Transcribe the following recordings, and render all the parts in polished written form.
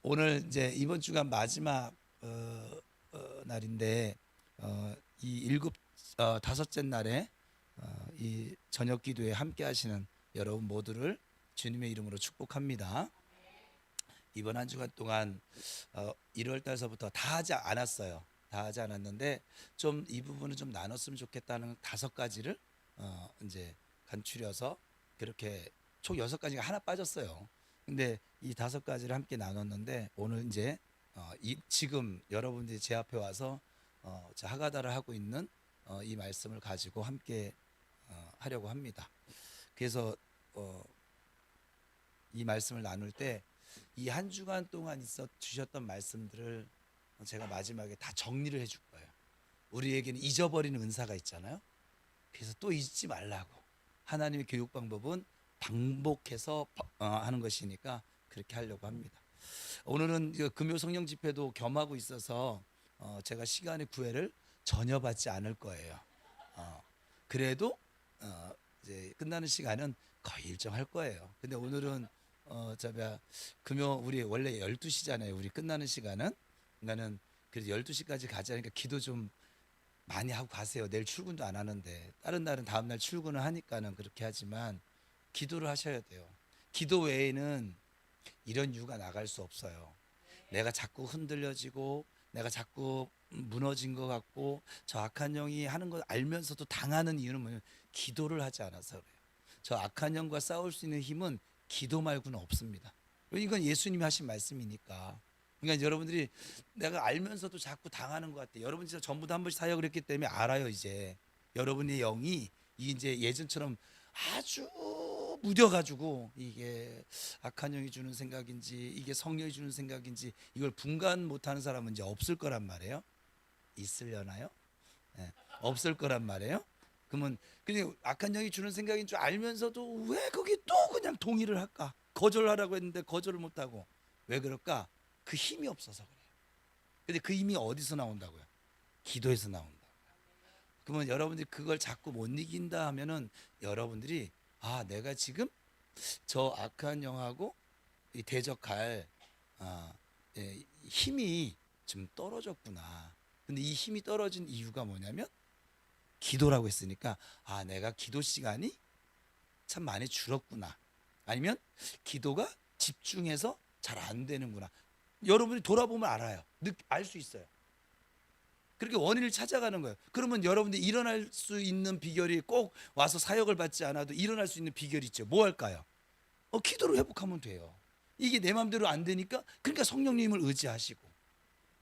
오늘 이제 이번 주간 마지막 날인데 이 다섯째 날에 이 저녁 기도에 함께 하시는 여러분 모두를 주님의 이름으로 축복합니다. 이번 한 주간 동안 1월 달서부터 다 하지 않았어요. 다 하지 않았는데 좀 이 부분을 좀 나눴으면 좋겠다는 5가지를 이제 간추려서 그렇게 총 6가지가 하나 빠졌어요. 근데 이 5가지를 함께 나눴는데 오늘 이제 지금 여러분들이 제 앞에 와서 저 하가다를 하고 있는 이 말씀을 가지고 함께 하려고 합니다. 그래서 이 말씀을 나눌 때 이 한 주간 동안 주셨던 말씀들을 제가 마지막에 다 정리를 해줄 거예요. 우리에게는 잊어버리는 은사가 있잖아요. 그래서 또 잊지 말라고. 하나님의 교육 방법은 반복해서 하는 것이니까 그렇게 하려고 합니다. 오늘은 금요 성령 집회도 겸하고 있어서 제가 시간의 구애를 전혀 받지 않을 거예요. 그래도 이제 끝나는 시간은 거의 일정할 거예요. 근데 오늘은 금요 우리 원래 12시잖아요. 우리 끝나는 시간은. 나는 그래도 12시까지 가자니까 기도 좀 많이 하고 가세요. 내일 출근도 안 하는데. 다른 날은 다음 날 출근을 하니까는 그렇게 하지만 기도를 하셔야 돼요. 기도 외에는 이런 이유가 나갈 수 없어요. 내가 자꾸 흔들려지고 내가 자꾸 무너진 것 같고 저 악한 영이 하는 걸 알면서도 당하는 이유는 뭐냐면 기도를 하지 않아서 그래요. 저 악한 영과 싸울 수 있는 힘은 기도 말고는 없습니다. 이건 예수님이 하신 말씀이니까. 그러니까 여러분들이 내가 알면서도 자꾸 당하는 것 같아요. 여러분 진짜 전부 다 한 번씩 사역을 했기 때문에 알아요. 이제 여러분의 영이 이제 예전처럼 아주 무뎌가지고 이게 악한 영이 주는 생각인지 이게 성령이 주는 생각인지 이걸 분간 못하는 사람은 이제 없을 거란 말이에요. 있으려나요? 네, 없을 거란 말이에요. 그러면 그냥 악한 영이 주는 생각인 줄 알면서도 왜 거기 또 그냥 동의를 할까? 거절하라고 했는데 거절을 못하고 왜 그럴까? 그 힘이 없어서 그래요. 근데 그 힘이 어디서 나온다고요? 기도에서 나온다. 그러면 여러분들이 그걸 자꾸 못 이긴다 하면은 여러분들이 내가 지금 저 악한 영하고 이 대적할 힘이 좀 떨어졌구나. 근데 이 힘이 떨어진 이유가 뭐냐면 기도라고 했으니까 내가 기도 시간이 참 많이 줄었구나. 아니면 기도가 집중해서 잘 안 되는구나. 여러분이 돌아보면 알아요. 알 수 있어요. 그렇게 원인을 찾아가는 거예요. 그러면 여러분들이 일어날 수 있는 비결이 꼭 와서 사역을 받지 않아도 일어날 수 있는 비결이 있죠. 뭐 할까요? 기도로 회복하면 돼요. 이게 내 마음대로 안 되니까 그러니까 성령님을 의지하시고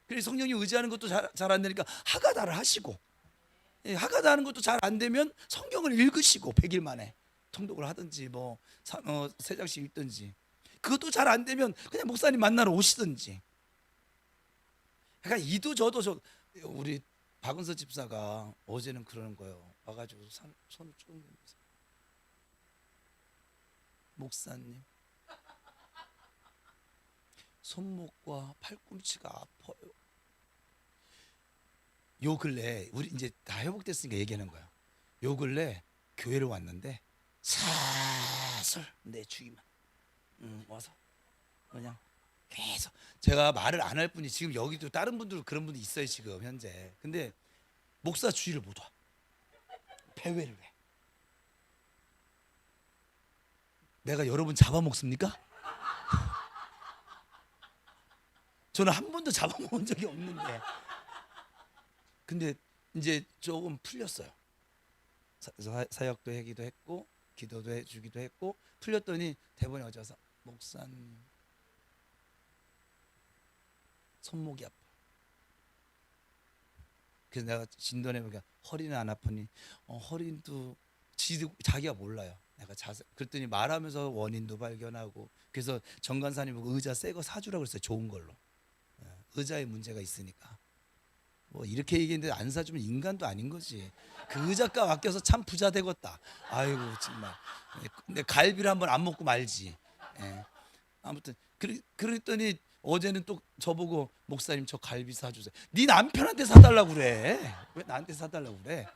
그래서 성령님 의지하는 것도 잘 안 되니까 하가다를 하시고 하가다 하는 것도 잘 안 되면 성경을 읽으시고 100일 만에 통독을 하든지 뭐 3장씩 읽든지 그것도 잘 안 되면 그냥 목사님 만나러 오시든지 그러니까 이도 저도 우리 박은서 집사가 어제는 그러는 거예요. 와가지고 손을 쭉 내면서 목사님 손목과 팔꿈치가 아파요. 요 근래 우리 이제 다 회복됐으니까 얘기하는 거야. 요 근래 교회를 왔는데 사설 내주기만 와서 그냥 계속 제가 말을 안 할 뿐이 지금 여기도 다른 분들 그런 분도 있어요 지금 현재. 근데 목사 주의를 못 와. 배회를 해. 내가 여러분 잡아먹습니까? 저는 한 번도 잡아먹은 적이 없는데. 근데 이제 조금 풀렸어요. 사역도 하기도 했고 기도도 해주기도 했고 풀렸더니 대본에 어제 와서 목사님 손목이 아파. 그래서 내가 진단해보니까 허리는 안 아프니 허리도 자기가 몰라요. 내가 그랬더니 말하면서 원인도 발견하고 그래서 정관사님 보고 의자 새 거 사주라고 그랬어요. 좋은 걸로. 의자에 문제가 있으니까. 뭐 이렇게 얘기했는데 안 사주면 인간도 아닌 거지. 그 의자값 아껴서 참 부자 되겠다. 아이고 정말. 근데 갈비를 한번 안 먹고 말지. 아무튼 그랬더니 어제는 또 저보고 목사님 저 갈비 사주세요. 네 남편한테 사달라고 그래. 왜 나한테 사달라고 그래?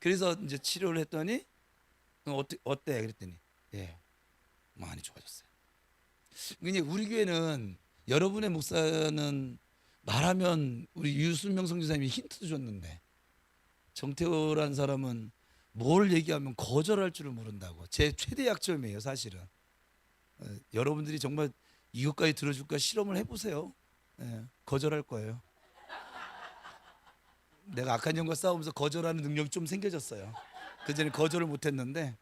그래서 이제 치료를 했더니 어때? 그랬더니 많이 좋아졌어요. 그냥 우리 교회는 여러분의 목사는 말하면 우리 유순명 성교사님이 힌트도 줬는데 정태호라는 사람은 뭘 얘기하면 거절할 줄을 모른다고. 제 최대 약점이에요 사실은. 여러분들이 정말 이것까지 들어줄까 실험을 해보세요. 거절할 거예요. 내가 악한 영과 싸우면서 거절하는 능력이 좀 생겨졌어요. 그전에 거절을 못했는데.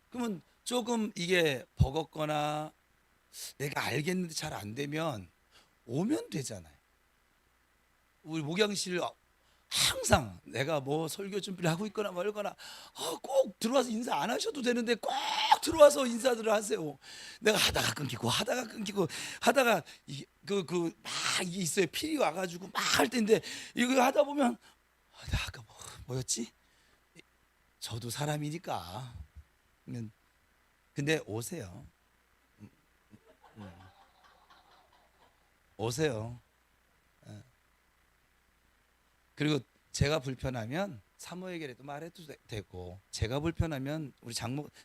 그러면 조금 이게 버겁거나 내가 알겠는데 잘 안 되면 오면 되잖아요. 우리 목양실 항상 내가 뭐 설교 준비를 하고 있거나 말거나 꼭 들어와서 인사 안 하셔도 되는데 꼭 들어와서 인사들을 하세요. 내가 하다가 끊기고 하다가 막 이게 있어요. 필이 와가지고 막 할 때인데 이거 하다 보면 나 아까 뭐였지? 저도 사람이니까. 근데 오세요. 오세요. 그리고 제가 불편하면 사모에게라도 말해도 되고, 제가 불편하면 우리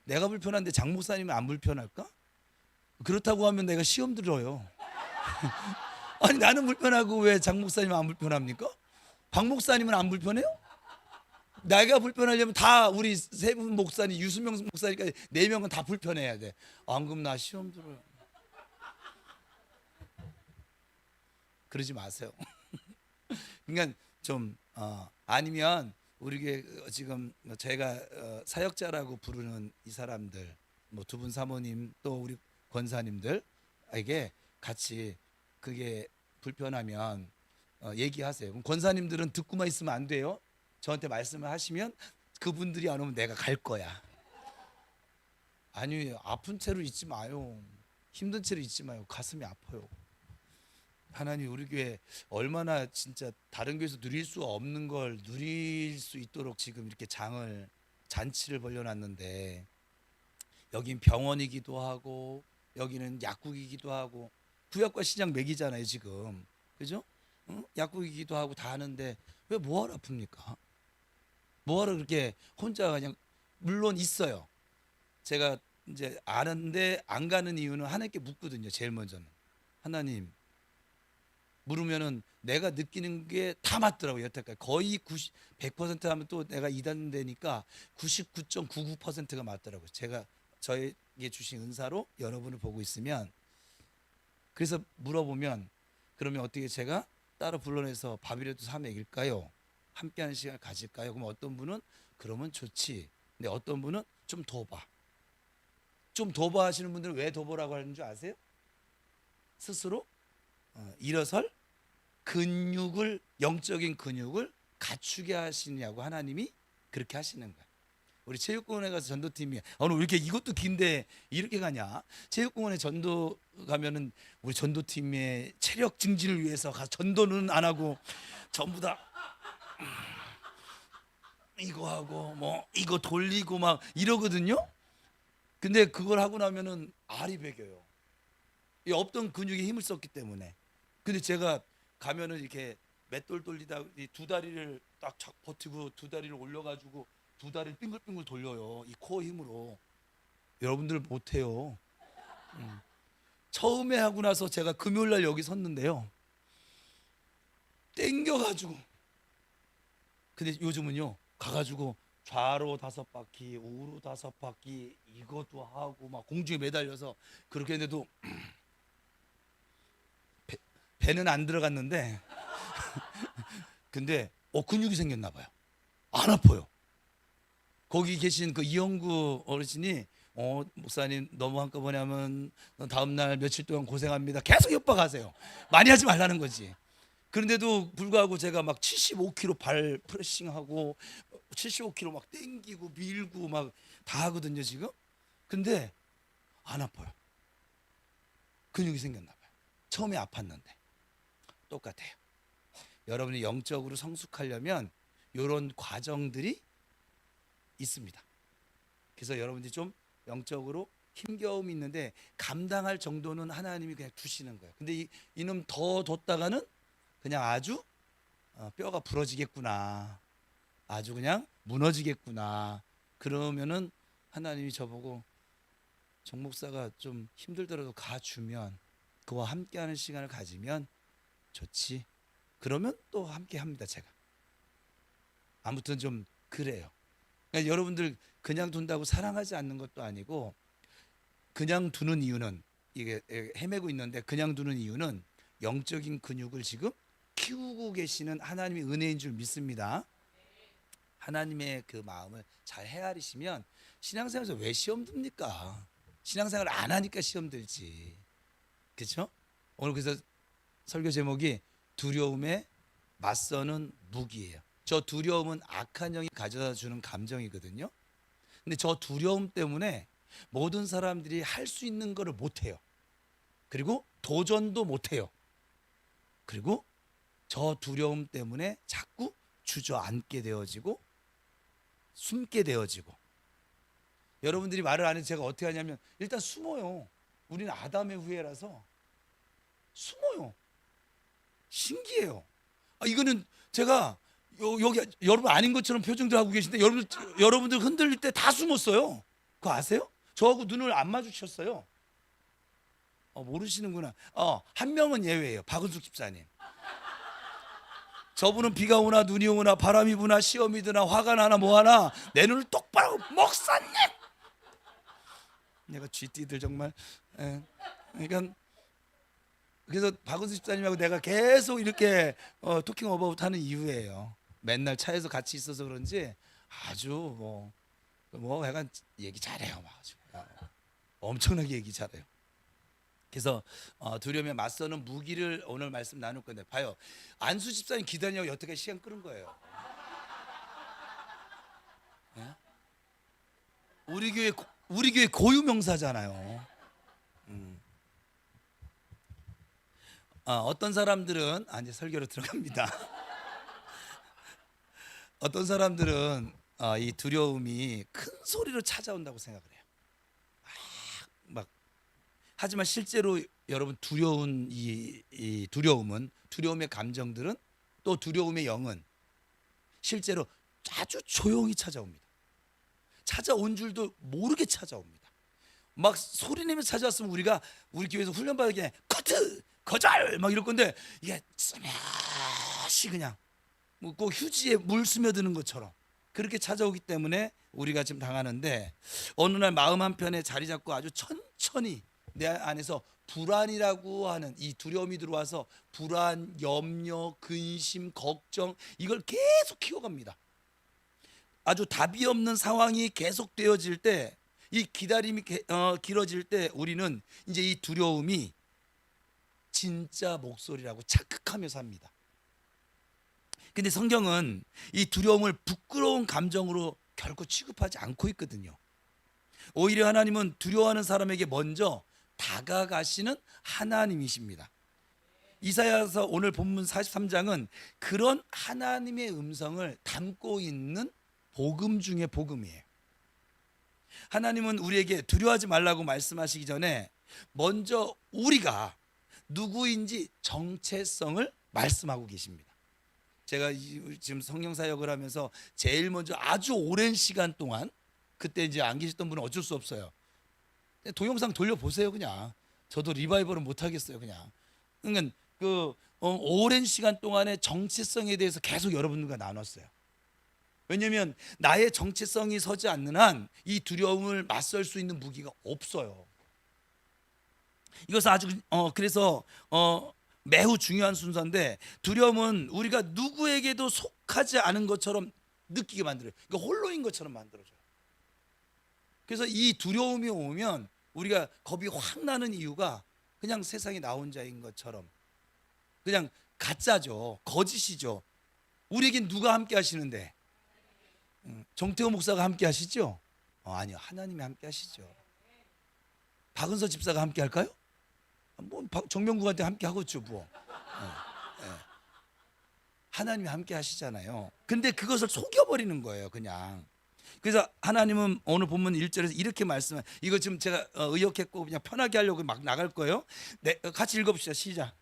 내가 불편한데 장 목사님은 안 불편할까? 그렇다고 하면 내가 시험 들어요. 아니 나는 불편하고 왜 장 목사님은 안 불편합니까? 박 목사님은 안 불편해요? 내가 불편하려면 다 우리 세 분 목사님, 유수명 목사님까지 네 명은 다 불편해야 돼. 안 그럼 나 시험 들어요. 그러지 마세요. 그러니까 좀 아니면 우리 지금 제가 사역자라고 부르는 이 사람들, 뭐 두 분 사모님 또 우리 권사님들에게 같이 그게 불편하면 얘기하세요. 그럼 권사님들은 듣고만 있으면 안 돼요. 저한테 말씀을 하시면 그분들이 안 오면 내가 갈 거야. 아니 아픈 채로 있지 마요. 힘든 채로 있지 마요. 가슴이 아파요. 하나님 우리 교회 얼마나 진짜 다른 교회에서 누릴 수 없는 걸 누릴 수 있도록 지금 이렇게 잔치를 벌려놨는데, 여긴 병원이기도 하고 여기는 약국이기도 하고 구약과 신약 맥이잖아요 지금. 그죠? 응? 약국이기도 하고 다 하는데 왜 뭐하러 아픕니까? 뭐하러 그렇게 혼자 그냥. 물론 있어요. 제가 이제 아는데 안 가는 이유는 하나님께 묻거든요. 제일 먼저는 하나님, 물으면은 내가 느끼는 게 다 맞더라고요. 여태까지 거의 100% 하면 또 내가 이단되니까 99.99%가 맞더라고요. 제가 저에게 주신 은사로 여러분을 보고 있으면. 그래서 물어보면 그러면 어떻게 제가 따로 불러내서 밥이라도 사 먹일까요? 함께하는 시간을 가질까요? 그럼 어떤 분은 그러면 좋지. 근데 어떤 분은 좀 둬봐. 좀 둬봐 하시는 분들은 왜 둬보라고 하는 줄 아세요? 스스로 일어설 근육을, 영적인 근육을 갖추게 하시냐고 하나님이 그렇게 하시는 거야. 우리 체육공원에 가서 전도팀이 오늘 왜 이렇게 이것도 긴데 이렇게 가냐? 체육공원에 전도 가면은 우리 전도팀의 체력 증진을 위해서 가서 전도는 안 하고 전부 다 이거 하고 뭐 이거 돌리고 막 이러거든요. 근데 그걸 하고 나면은 알이 배겨요. 이 없던 근육에 힘을 썼기 때문에. 근데 제가 가면은 이렇게 맷돌 돌리다 이 두 다리를 딱 버티고 두 다리를 올려가지고 두 다리를 빙글빙글 돌려요. 이 코어 힘으로. 여러분들 못해요. 처음에 하고 나서 제가 금요일 날 여기 섰는데요. 땡겨가지고. 근데 요즘은요 가가지고 좌로 5바퀴, 우로 5바퀴 이것도 하고 막 공중에 매달려서 그렇게 했는데도 배는 안 들어갔는데 근데 근육이 생겼나 봐요. 안 아파요. 거기 계신 그 이영구 어르신이 목사님 너무 한꺼번에 하면 다음 날 며칠 동안 고생합니다. 계속 협박하세요. 많이 하지 말라는 거지. 그런데도 불구하고 제가 막 75kg 발 프레싱하고 75kg 막 땡기고 밀고 막 다 하거든요 지금. 근데 안 아파요. 근육이 생겼나 봐요. 처음에 아팠는데. 똑같아요. 여러분이 영적으로 성숙하려면 이런 과정들이 있습니다. 그래서 여러분들이 좀 영적으로 힘겨움이 있는데 감당할 정도는 하나님이 그냥 두시는 거예요. 근데 이놈 더 뒀다가는 그냥 아주 뼈가 부러지겠구나, 아주 그냥 무너지겠구나. 그러면은 하나님이 저보고 정 목사가 좀 힘들더라도 가주면 그와 함께하는 시간을 가지면 좋지. 그러면 또 함께 합니다. 제가 아무튼 좀 그래요. 그러니까 여러분들 그냥 둔다고 사랑하지 않는 것도 아니고, 그냥 두는 이유는, 이게 헤매고 있는데 그냥 두는 이유는 영적인 근육을 지금 키우고 계시는 하나님의 은혜인 줄 믿습니다. 하나님의 그 마음을 잘 헤아리시면 신앙생활에서 왜 시험 듭니까? 신앙생활 안 하니까 시험 들지. 그렇죠? 오늘 그래서 설교 제목이 두려움에 맞서는 무기예요. 저 두려움은 악한 영이 가져다 주는 감정이거든요. 근데 저 두려움 때문에 모든 사람들이 할 수 있는 거를 못 해요. 그리고 도전도 못 해요. 그리고 저 두려움 때문에 자꾸 주저앉게 되어지고 숨게 되어지고. 여러분들이 말을 안 해도 제가 어떻게 하냐면 일단 숨어요. 우리는 아담의 후예라서 숨어요. 신기해요. 이거는 제가 여기 여러분 아닌 것처럼 표정들 하고 계신데 여러분들 흔들릴 때 다 숨었어요. 그거 아세요? 저하고 눈을 안 마주쳤어요. 모르시는구나. 한 명은 예외예요. 박은숙 집사님. 저분은 비가 오나 눈이 오나 바람이 부나 시험이 드나 화가 나나 뭐하나 내 눈을 똑바로, 목사님. 내가 쥐띠들 정말. 그러니까 그래서 박은수 집사님하고 내가 계속 이렇게 토킹 어바웃 하는 이유예요. 맨날 차에서 같이 있어서 그런지 아주 뭐 약간 얘기 잘해요. 막 아주 엄청나게 얘기 잘해요. 그래서 두려움에 맞서는 무기를 오늘 말씀 나눌 건데, 봐요. 안수 집사님 기다리냐고 여태까지 시간 끄는 거예요. 네? 우리 교회 고유명사잖아요. 어떤 사람들은 이제 설교로 들어갑니다. 어떤 사람들은 이 두려움이 큰 소리로 찾아온다고 생각을 해요. 막 하지만 실제로 여러분 두려운 이 두려움은, 두려움의 감정들은, 또 두려움의 영은 실제로 아주 조용히 찾아옵니다. 찾아온 줄도 모르게 찾아옵니다. 막 소리내면서 찾아왔으면 우리 교회에서 훈련받을 게 커트 거절 막 이럴 건데, 이게 스며시 그냥 꼭 휴지에 물 스며드는 것처럼 그렇게 찾아오기 때문에 우리가 지금 당하는데, 어느 날 마음 한편에 자리 잡고 아주 천천히 내 안에서 불안이라고 하는 이 두려움이 들어와서 불안, 염려, 근심, 걱정, 이걸 계속 키워갑니다. 아주 답이 없는 상황이 계속되어질 때, 이 기다림이 길어질 때 우리는 이제 이 두려움이 진짜 목소리라고 착각하며 삽니다. 근데 성경은 이 두려움을 부끄러운 감정으로 결코 취급하지 않고 있거든요. 오히려 하나님은 두려워하는 사람에게 먼저 다가가시는 하나님이십니다. 이사야서 오늘 본문 43장은 그런 하나님의 음성을 담고 있는 복음 중에 복음이에요. 하나님은 우리에게 두려워하지 말라고 말씀하시기 전에 먼저 우리가 누구인지 정체성을 말씀하고 계십니다. 제가 지금 성령 사역을 하면서 제일 먼저 아주 오랜 시간 동안, 그때 이제 안 계셨던 분은 어쩔 수 없어요. 동영상 돌려보세요. 그냥 저도 리바이벌은 못 하겠어요. 그러니까 오랜 시간 동안의 정체성에 대해서 계속 여러분들과 나눴어요. 왜냐하면 나의 정체성이 서지 않는 한 이 두려움을 맞설 수 있는 무기가 없어요. 이것은 아주 그래서 매우 중요한 순서인데, 두려움은 우리가 누구에게도 속하지 않은 것처럼 느끼게 만들어요. 그러니까 홀로인 것처럼 만들어줘요. 그래서 이 두려움이 오면 우리가 겁이 확 나는 이유가 그냥 세상에 나 혼자인 것처럼, 그냥 가짜죠. 거짓이죠. 우리에겐 누가 함께 하시는데? 정태호 목사가 함께 하시죠? 아니요, 하나님이 함께 하시죠. 박은서 집사가 함께 할까요? 정명국한테 함께 하겠죠. 하나님이 함께 하시잖아요. 근데 그것을 속여버리는 거예요, 그냥. 그래서 하나님은 오늘 본문 1절에서 이렇게 말씀해요. 이거 지금 제가 의역했고 그냥 편하게 하려고 막 나갈 거예요. 네, 같이 읽어봅시다. 시작.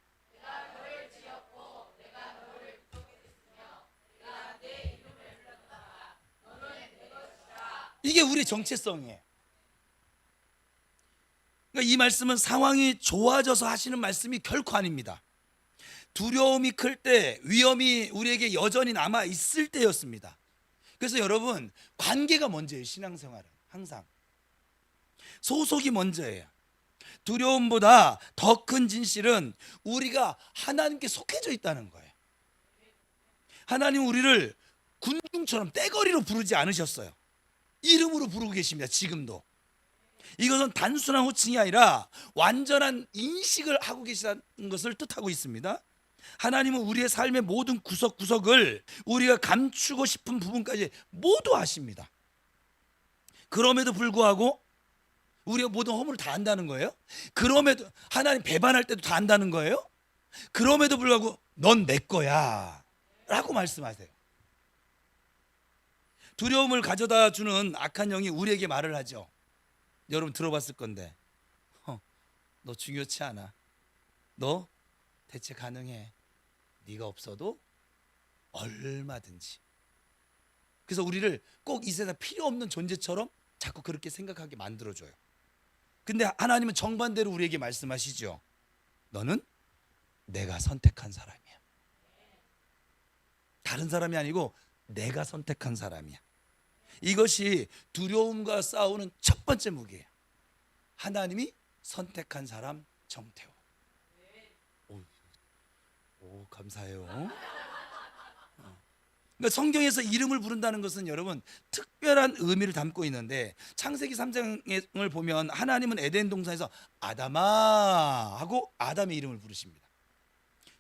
이게 우리 정체성이에요. 그러니까 이 말씀은 상황이 좋아져서 하시는 말씀이 결코 아닙니다. 두려움이 클 때, 위험이 우리에게 여전히 남아 있을 때였습니다. 그래서 여러분, 관계가 먼저예요. 신앙생활은 항상 소속이 먼저예요. 두려움보다 더 큰 진실은 우리가 하나님께 속해져 있다는 거예요. 하나님 우리를 군중처럼 떼거리로 부르지 않으셨어요. 이름으로 부르고 계십니다. 지금도. 이것은 단순한 호칭이 아니라 완전한 인식을 하고 계시다는 것을 뜻하고 있습니다. 하나님은 우리의 삶의 모든 구석구석을 우리가 감추고 싶은 부분까지 모두 아십니다. 그럼에도 불구하고 우리가 모든 허물을 다 안다는 거예요? 그럼에도 하나님 배반할 때도 다 안다는 거예요? 그럼에도 불구하고 넌 내 거야 라고 말씀하세요. 두려움을 가져다 주는 악한 영이 우리에게 말을 하죠. 여러분 들어봤을 건데, 너 중요치 않아. 너 대체 가능해. 네가 없어도 얼마든지. 그래서 우리를 꼭 이 세상 필요 없는 존재처럼 자꾸 그렇게 생각하게 만들어줘요. 근데 하나님은 정반대로 우리에게 말씀하시죠. 너는 내가 선택한 사람이야. 다른 사람이 아니고 내가 선택한 사람이야. 이것이 두려움과 싸우는 첫 번째 무기예요. 하나님이 선택한 사람 정태호. 오, 감사해요. 그러니까 성경에서 이름을 부른다는 것은 여러분 특별한 의미를 담고 있는데, 창세기 3장을 보면 하나님은 에덴 동산에서 아담아 하고 아담의 이름을 부르십니다.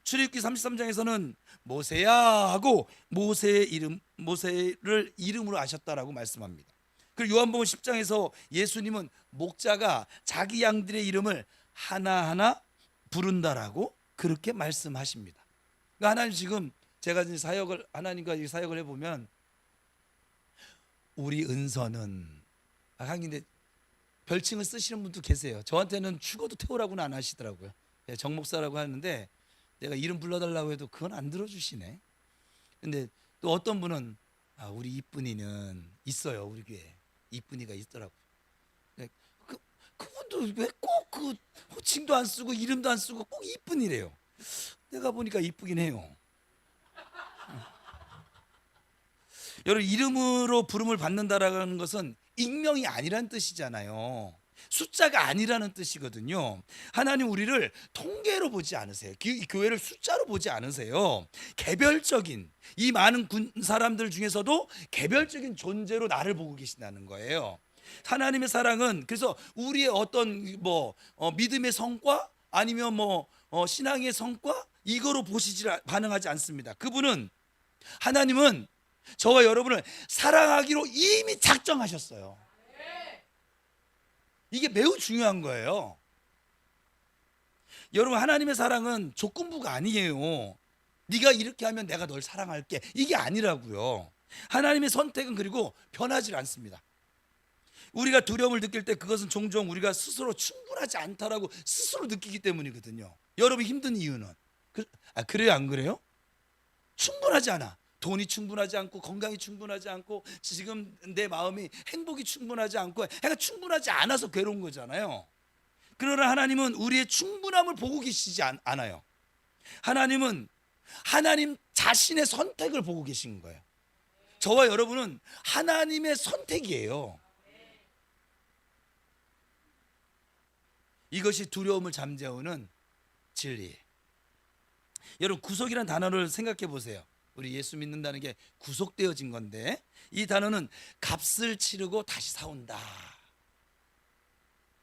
출애굽기 33장에서는 모세야 하고 모세를 이름으로 아셨다라고 말씀합니다. 그리고 요한복음 10장에서 예수님은 목자가 자기 양들의 이름을 하나하나 부른다라고 그렇게 말씀하십니다. 그러니까 하나님 지금 제가 하나님과 사역을 해보면 우리 은서는 근데 별칭을 쓰시는 분도 계세요. 저한테는 죽어도 태우라고는 안 하시더라고요. 정 목사라고 하는데 내가 이름 불러달라고 해도 그건 안 들어주시네. 근데 또 어떤 분은 우리 이쁜이는 있어요. 우리 교회에 이쁜이가 있더라고요. 그분도 왜 꼭 그 호칭도 안 쓰고 이름도 안 쓰고 꼭 이쁜이래요. 내가 보니까 이쁘긴 해요. 여러분, 이름으로 부름을 받는다라는 것은 익명이 아니란 뜻이잖아요. 숫자가 아니라는 뜻이거든요. 하나님 우리를 통계로 보지 않으세요. 교회를 숫자로 보지 않으세요. 개별적인, 이 많은 사람들 중에서도 개별적인 존재로 나를 보고 계신다는 거예요. 하나님의 사랑은 그래서 우리의 어떤 믿음의 성과 아니면 신앙의 성과 이거로 반응하지 않습니다. 하나님은 저와 여러분을 사랑하기로 이미 작정하셨어요. 이게 매우 중요한 거예요. 여러분, 하나님의 사랑은 조건부가 아니에요. 네가 이렇게 하면 내가 널 사랑할게, 이게 아니라고요. 하나님의 선택은 그리고 변하지 않습니다. 우리가 두려움을 느낄 때 그것은 종종 우리가 스스로 충분하지 않다라고 스스로 느끼기 때문이거든요. 여러분 힘든 이유는 그래요, 안 그래요? 충분하지 않아. 돈이 충분하지 않고 건강이 충분하지 않고 지금 내 마음이 행복이 충분하지 않고 해가 충분하지 않아서 괴로운 거잖아요. 그러나 하나님은 우리의 충분함을 보고 계시지 않아요. 하나님은 하나님 자신의 선택을 보고 계신 거예요. 저와 여러분은 하나님의 선택이에요. 이것이 두려움을 잠재우는 진리. 여러분, 구속이라는 단어를 생각해 보세요. 우리 예수 믿는다는 게 구속되어진 건데, 이 단어는 값을 치르고 다시 사온다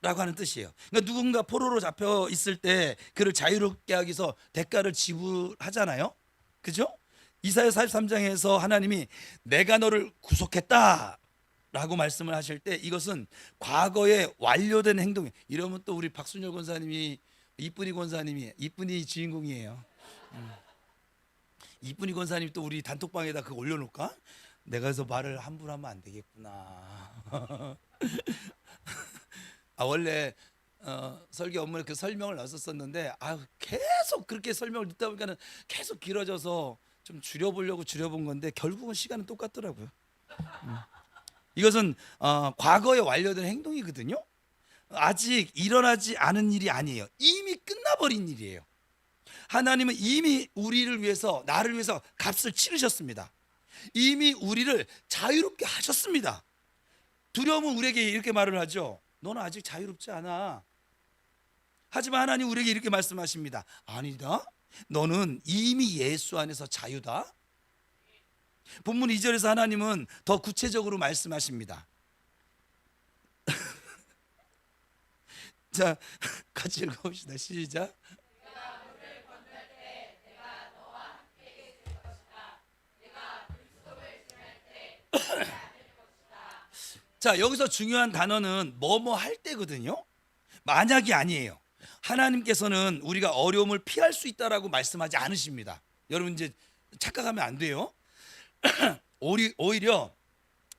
라고 하는 뜻이에요. 그러니까 누군가 포로로 잡혀 있을 때 그를 자유롭게 하기 위해서 대가를 지불하잖아요. 그죠? 이사야 43장에서 하나님이 내가 너를 구속했다 라고 말씀을 하실 때 이것은 과거에 완료된 행동이에요. 이러면 또 우리 박순열 권사님이 이쁜이 권사님이 이쁜이 주인공이에요. 이쁜이 권사님 또 우리 단톡방에다 그거 올려놓을까? 내가 그래서 말을 함부로 하면 안 되겠구나. 원래 설교 업무에 그 설명을 넣었었는데 계속 그렇게 설명을 듣다 보니까는 계속 길어져서 좀 줄여보려고 줄여본 건데 결국은 시간은 똑같더라고요. 이것은 과거에 완료된 행동이거든요. 아직 일어나지 않은 일이 아니에요. 이미 끝나버린 일이에요. 하나님은 이미 우리를 위해서, 나를 위해서 값을 치르셨습니다. 이미 우리를 자유롭게 하셨습니다. 두려움은 우리에게 이렇게 말을 하죠. 너는 아직 자유롭지 않아. 하지만 하나님 우리에게 이렇게 말씀하십니다. 아니다. 너는 이미 예수 안에서 자유다. 본문 2절에서 하나님은 더 구체적으로 말씀하십니다. 자, 같이 읽어봅시다. 시작. 자, 여기서 중요한 단어는 뭐뭐 할 때거든요. 만약이 아니에요. 하나님께서는 우리가 어려움을 피할 수 있다라고 말씀하지 않으십니다. 여러분 이제 착각하면 안 돼요. 오히려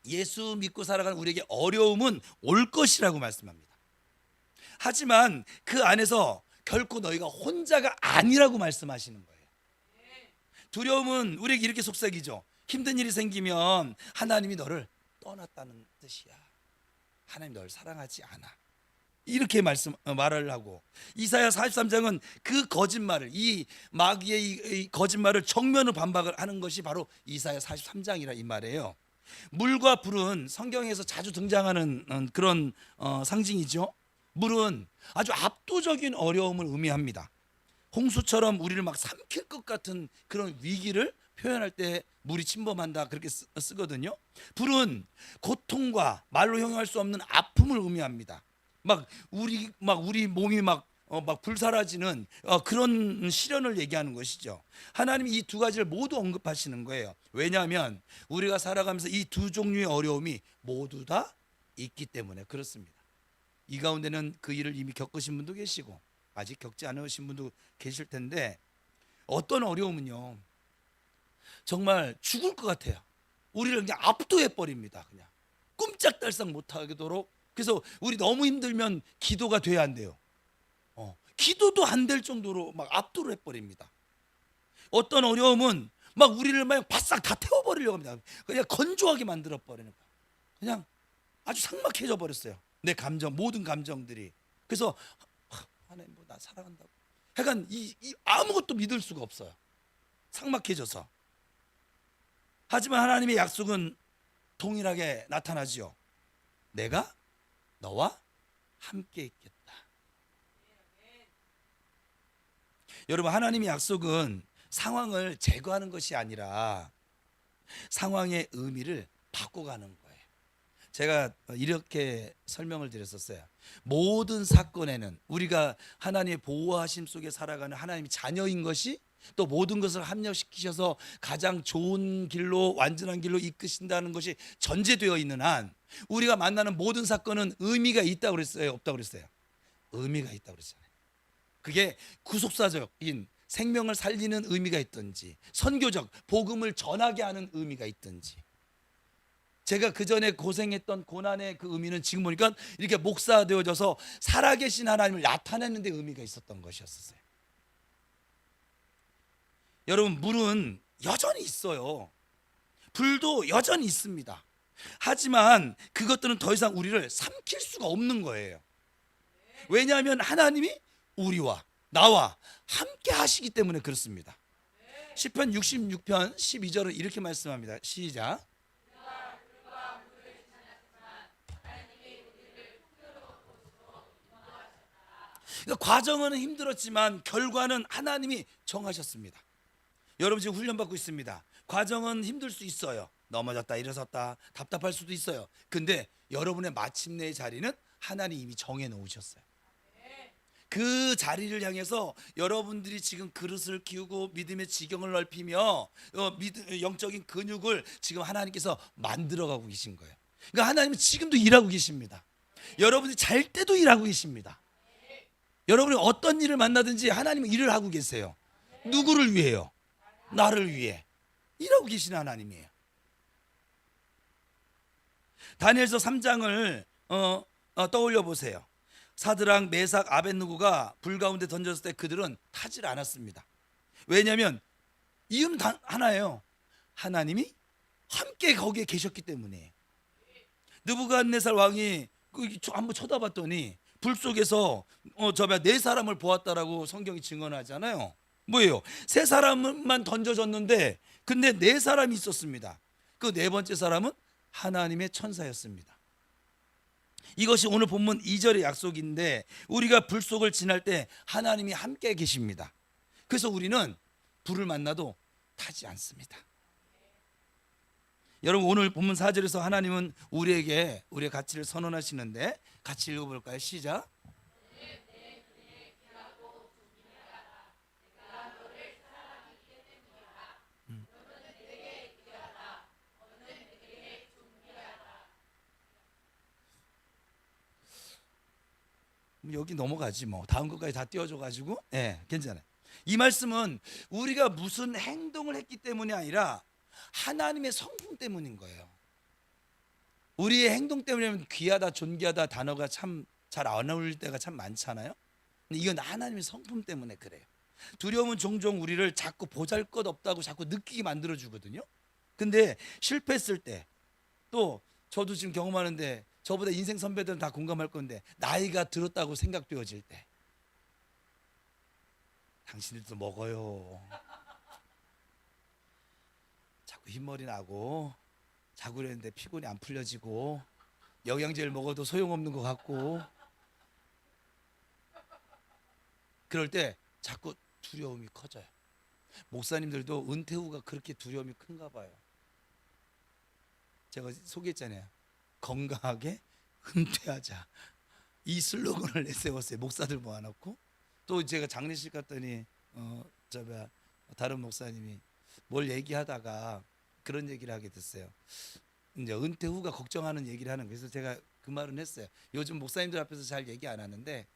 예수 믿고 살아가는 우리에게 어려움은 올 것이라고 말씀합니다. 하지만 그 안에서 결코 너희가 혼자가 아니라고 말씀하시는 거예요. 두려움은 우리에게 이렇게 속삭이죠. 힘든 일이 생기면 하나님이 너를 떠났다는 뜻이야. 하나님 너를 사랑하지 않아. 이렇게 말을 하고, 이사야 43장은 그 거짓말을, 이 마귀의 이 거짓말을 정면으로 반박을 하는 것이 바로 이사야 43장이라 이 말이에요. 물과 불은 성경에서 자주 등장하는 그런 상징이죠. 물은 아주 압도적인 어려움을 의미합니다. 홍수처럼 우리를 막 삼킬 것 같은 그런 위기를 표현할 때 물이 침범한다 그렇게 쓰거든요. 불은 고통과 말로 형용할 수 없는 아픔을 의미합니다. 막 우리 몸이 막 불사라지는 그런 시련을 얘기하는 것이죠. 하나님이 이 두 가지를 모두 언급하시는 거예요. 왜냐하면 우리가 살아가면서 이 두 종류의 어려움이 모두 다 있기 때문에 그렇습니다. 이 가운데는 그 일을 이미 겪으신 분도 계시고 아직 겪지 않으신 분도 계실 텐데, 어떤 어려움은요 정말 죽을 것 같아요. 우리를 그냥 압도해 버립니다. 그냥 꼼짝달싹 못하도록. 그래서 우리 너무 힘들면 기도가 돼야 안 돼요. 기도도 안 될 정도로 막 압도를 해버립니다. 어떤 어려움은 막 우리를 막 바싹 다 태워버리려고 합니다. 그냥 건조하게 만들어 버리는 거예요. 그냥 아주 삭막해져 버렸어요. 내 감정, 모든 감정들이. 그래서 하나님 뭐 나 사랑한다고. 약간 이 아무것도 믿을 수가 없어요. 삭막해져서. 하지만 하나님의 약속은 동일하게 나타나지요. 내가 너와 함께 있겠다. 여러분, 하나님의 약속은 상황을 제거하는 것이 아니라 상황의 의미를 바꿔가는 거예요. 제가 이렇게 설명을 드렸었어요. 모든 사건에는 우리가 하나님의 보호하심 속에 살아가는 하나님의 자녀인 것이, 또 모든 것을 합력시키셔서 가장 좋은 길로, 완전한 길로 이끄신다는 것이 전제되어 있는 한, 우리가 만나는 모든 사건은 의미가 있다고 그랬어요, 없다고 그랬어요? 의미가 있다고 그랬잖아요. 그게 구속사적인 생명을 살리는 의미가 있든지, 선교적 복음을 전하게 하는 의미가 있든지, 제가 그 전에 고생했던 고난의 그 의미는 지금 보니까 이렇게 목사되어져서 살아계신 하나님을 나타내는 데 의미가 있었던 것이었어요. 여러분, 물은 여전히 있어요. 불도 여전히 있습니다. 하지만 그것들은 더 이상 우리를 삼킬 수가 없는 거예요. 왜냐하면 하나님이 우리와 나와 함께 하시기 때문에 그렇습니다. 시편 66편 12절은 이렇게 말씀합니다. 시작. 그러니까 과정은 힘들었지만 결과는 하나님이 정하셨습니다. 여러분 지금 훈련받고 있습니다. 과정은 힘들 수 있어요. 넘어졌다 일어섰다 답답할 수도 있어요. 근데 여러분의 마침내의 자리는 하나님이 이미 정해 놓으셨어요. 그 자리를 향해서 여러분들이 지금 그릇을 키우고 믿음의 지경을 넓히며 영적인 근육을 지금 하나님께서 만들어가고 계신 거예요. 그러니까 하나님은 지금도 일하고 계십니다. 여러분이 잘 때도 일하고 계십니다. 여러분이 어떤 일을 만나든지 하나님은 일을 하고 계세요. 누구를 위해요? 나를 위해 일하고 계시는 하나님이에요. 다니엘서 3장을 떠올려 보세요. 사드락, 메삭, 아벳느고가 불 가운데 던졌을 때 그들은 타질 않았습니다. 왜냐하면 이유는 단 하나예요. 하나님이 함께 거기에 계셨기 때문에. 느부갓네살 왕이 한번 쳐다봤더니 불 속에서 네 사람을 보았다라고 성경이 증언하잖아요. 뭐예요? 세 사람만 던져졌는데 근데 네 사람이 있었습니다. 그 네 번째 사람은 하나님의 천사였습니다. 이것이 오늘 본문 2절의 약속인데 우리가 불 속을 지날 때 하나님이 함께 계십니다. 그래서 우리는 불을 만나도 타지 않습니다. 여러분 오늘 본문 4절에서 하나님은 우리에게 우리의 가치를 선언하시는데 같이 읽어볼까요? 시작. 여기 넘어가지 뭐 다음 것까지 다 띄워줘가지고 괜찮아요. 이 말씀은 우리가 무슨 행동을 했기 때문이 아니라 하나님의 성품 때문인 거예요. 우리의 행동 때문에 귀하다 존귀하다 단어가 참 잘 안 어울릴 때가 참 많잖아요. 근데 이건 하나님의 성품 때문에 그래요. 두려움은 종종 우리를 자꾸 보잘것없다고 자꾸 느끼게 만들어 주거든요. 근데 실패했을 때 또 저도 지금 경험하는데 저보다 인생 선배들은 다 공감할 건데 나이가 들었다고 생각되어질 때 당신들도 먹어요. 자꾸 흰머리 나고 자고 그랬는데 피곤이 안 풀려지고 영양제를 먹어도 소용없는 것 같고 그럴 때 자꾸 두려움이 커져요. 목사님들도 은퇴 후가 그렇게 두려움이 큰가 봐요. 제가 소개했잖아요. 건강하게 은퇴하자 이 슬로건을 내세웠어요. 목사들 모아놓고 또 제가 장례식 갔더니 다른 목사님이 뭘 얘기하다가 그런 얘기를 하게 됐어요. 이제 은퇴 후가 걱정하는 얘기를 하는 거예요. 그래서 제가 그 말은 했어요. 요즘 목사님들 앞에서 잘 얘기 안 하는데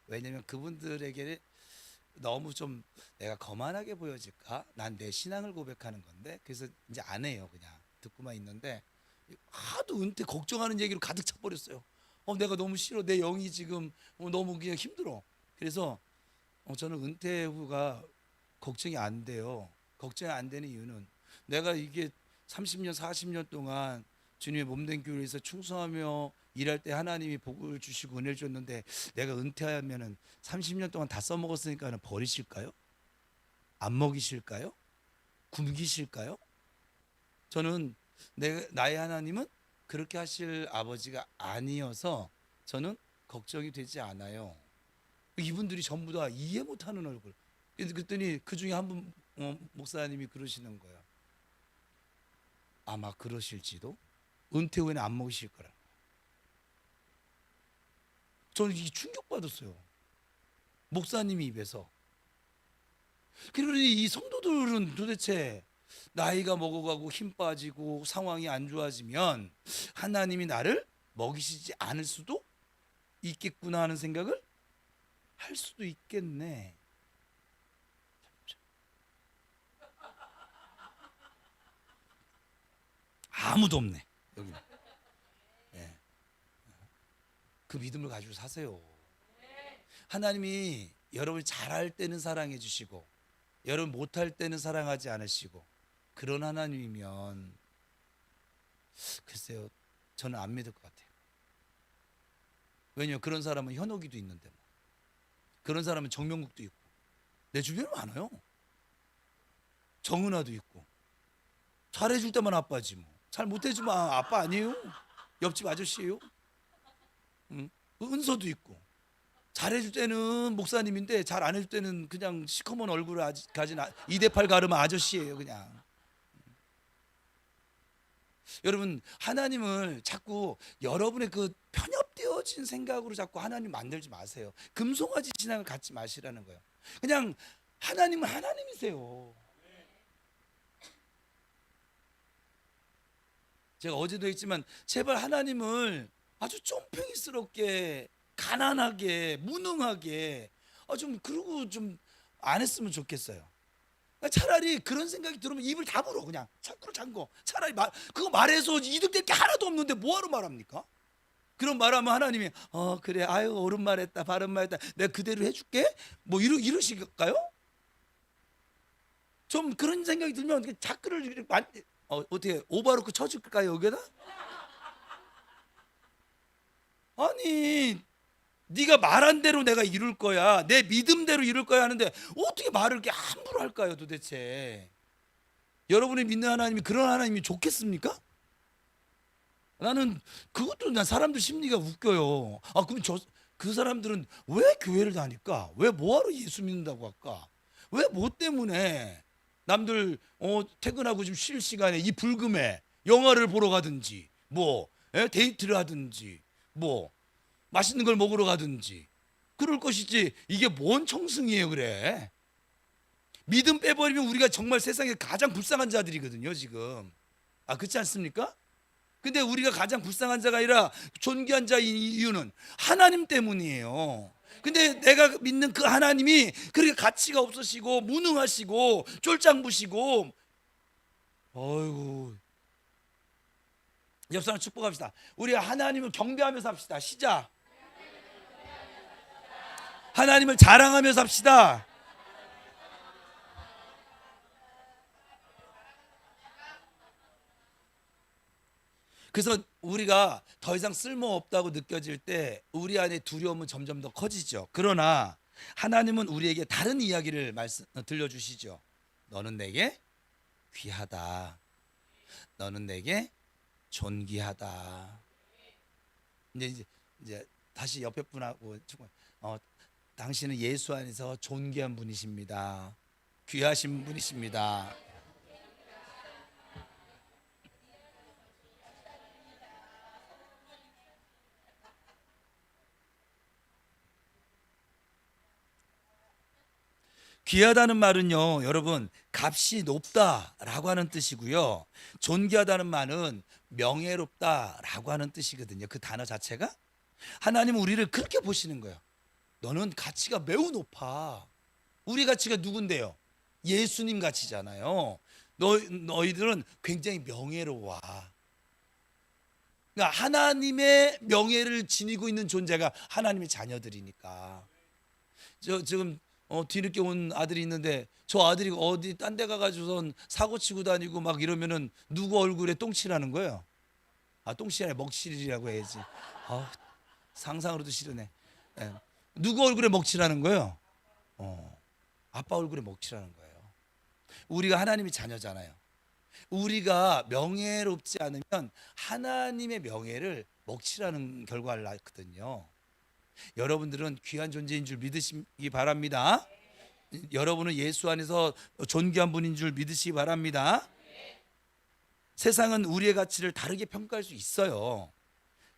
왜냐면 그분들에게 너무 좀 내가 거만하게 보여질까? 난 내 신앙을 고백하는 건데 그래서 이제 안 해요. 그냥 듣고만 있는데 하도 은퇴 걱정하는 얘기로 가득 차버렸어요. 내가 너무 싫어. 내 영이 지금 너무 그냥 힘들어. 그래서 저는 은퇴 후가 걱정이 안 돼요. 걱정이 안 되는 이유는 내가 이게 30년 40년 동안 주님의 몸된 교회에서 충성하며 일할 때 하나님이 복을 주시고 은혜를 줬는데 내가 은퇴하면은 30년 동안 다 써먹었으니까 버리실까요? 안 먹이실까요? 굶기실까요? 저는 나의 하나님은 그렇게 하실 아버지가 아니어서 저는 걱정이 되지 않아요. 이분들이 전부 다 이해 못하는 얼굴. 그랬더니 그 중에 한 분 목사님이 그러시는 거예요. 아마 그러실지도. 은퇴 후에는 안 먹이실 거라. 저는 이 충격받았어요. 목사님이 입에서. 그러니 이 성도들은 도대체 나이가 먹어가고 힘 빠지고 상황이 안 좋아지면 하나님이 나를 먹이시지 않을 수도 있겠구나 하는 생각을 할 수도 있겠네. 아무도 없네 여기. 그 믿음을 가지고 사세요. 하나님이 여러분이 잘할 때는 사랑해 주시고 여러분 못할 때는 사랑하지 않으시고 그런 하나님이면 글쎄요 저는 안 믿을 것 같아요. 왜냐하면 그런 사람은 현옥이도 있는데 그런 사람은 정명국도 있고 내 주변에 많아요. 정은아도 있고 잘해줄 때만 아빠지 뭐. 잘 못해주면 아빠 아니에요. 옆집 아저씨예요. 은서도 있고 잘해줄 때는 목사님인데 잘 안 해줄 때는 그냥 시커먼 얼굴을 가진 2대8 가르마 아저씨예요 그냥. 여러분 하나님을 자꾸 여러분의 그 편협되어진 생각으로 자꾸 하나님 만들지 마세요. 금송아지 신앙을 갖지 마시라는 거예요. 그냥 하나님은 하나님이세요. 제가 어제도 했지만 제발 하나님을 아주 쫌팽이스럽게 가난하게 무능하게 좀 그러고 좀 안 했으면 좋겠어요. 차라리 그런 생각이 들으면 입을 다물어 그냥 자꾸로 잠궈. 차라리 그거 말해서 이득될 게 하나도 없는데 뭐하러 말합니까? 그런 말하면 하나님이 그래 아유 옳은 말했다 바른 말했다 내가 그대로 해줄게 뭐 이러실까요? 좀 그런 생각이 들면 자꾸를 어떻게 오바로크 쳐줄까요 여기다? 아니 네가 말한 대로 내가 이룰 거야, 내 믿음대로 이룰 거야 하는데 어떻게 말을 이렇게 함부로 할까요 도대체? 여러분이 믿는 하나님이 그런 하나님이 좋겠습니까? 나는 그것도 난 사람들 심리가 웃겨요. 아 그럼 그 사람들은 왜 교회를 다닐까? 왜 뭐하러 예수 믿는다고 할까? 왜 뭐 때문에 남들 퇴근하고 좀 쉴 시간에 이 불금에 영화를 보러 가든지 데이트를 하든지 맛있는 걸 먹으러 가든지 그럴 것이지 이게 뭔 청승이에요 그래. 믿음 빼버리면 우리가 정말 세상에 가장 불쌍한 자들이거든요 지금. 아 그렇지 않습니까? 근데 우리가 가장 불쌍한 자가 아니라 존귀한 자인 이유는 하나님 때문이에요. 근데 내가 믿는 그 하나님이 그렇게 가치가 없으시고 무능하시고 쫄짱부시고, 어이구. 옆 사람 축복합시다. 우리 하나님을 경배하며 삽시다. 시작. 하나님을 자랑하며 삽시다. 그래서 우리가 더 이상 쓸모없다고 느껴질 때 우리 안에 두려움은 점점 더 커지죠. 그러나 하나님은 우리에게 다른 이야기를 들려주시죠. 너는 내게 귀하다. 너는 내게 존귀하다. 이제 다시 옆에 분하고 당신은 예수 안에서 존귀한 분이십니다. 귀하신 분이십니다. 귀하다는 말은요, 여러분, 값이 높다라고 하는 뜻이고요. 존귀하다는 말은 명예롭다라고 하는 뜻이거든요. 그 단어 자체가 하나님은 우리를 그렇게 보시는 거예요. 너는 가치가 매우 높아. 우리 가치가 누군데요? 예수님 가치잖아요. 너희들은 굉장히 명예로워. 그러니까 하나님의 명예를 지니고 있는 존재가 하나님의 자녀들이니까. 지금 뒤늦게 온 아들이 있는데 저 아들이 어디 딴 데 가가지고선 사고 치고 다니고 막 이러면은 누구 얼굴에 똥칠하는 거예요? 아 똥칠이 아니라 먹칠이라고 해야지. 상상으로도 싫으네. 예. 누구 얼굴에 먹칠하는 거예요? 아빠 얼굴에 먹칠하는 거예요. 우리가 하나님의 자녀잖아요. 우리가 명예롭지 않으면 하나님의 명예를 먹칠하는 결과를 낳거든요. 여러분들은 귀한 존재인 줄 믿으시기 바랍니다. 여러분은 예수 안에서 존귀한 분인 줄 믿으시기 바랍니다. 세상은 우리의 가치를 다르게 평가할 수 있어요.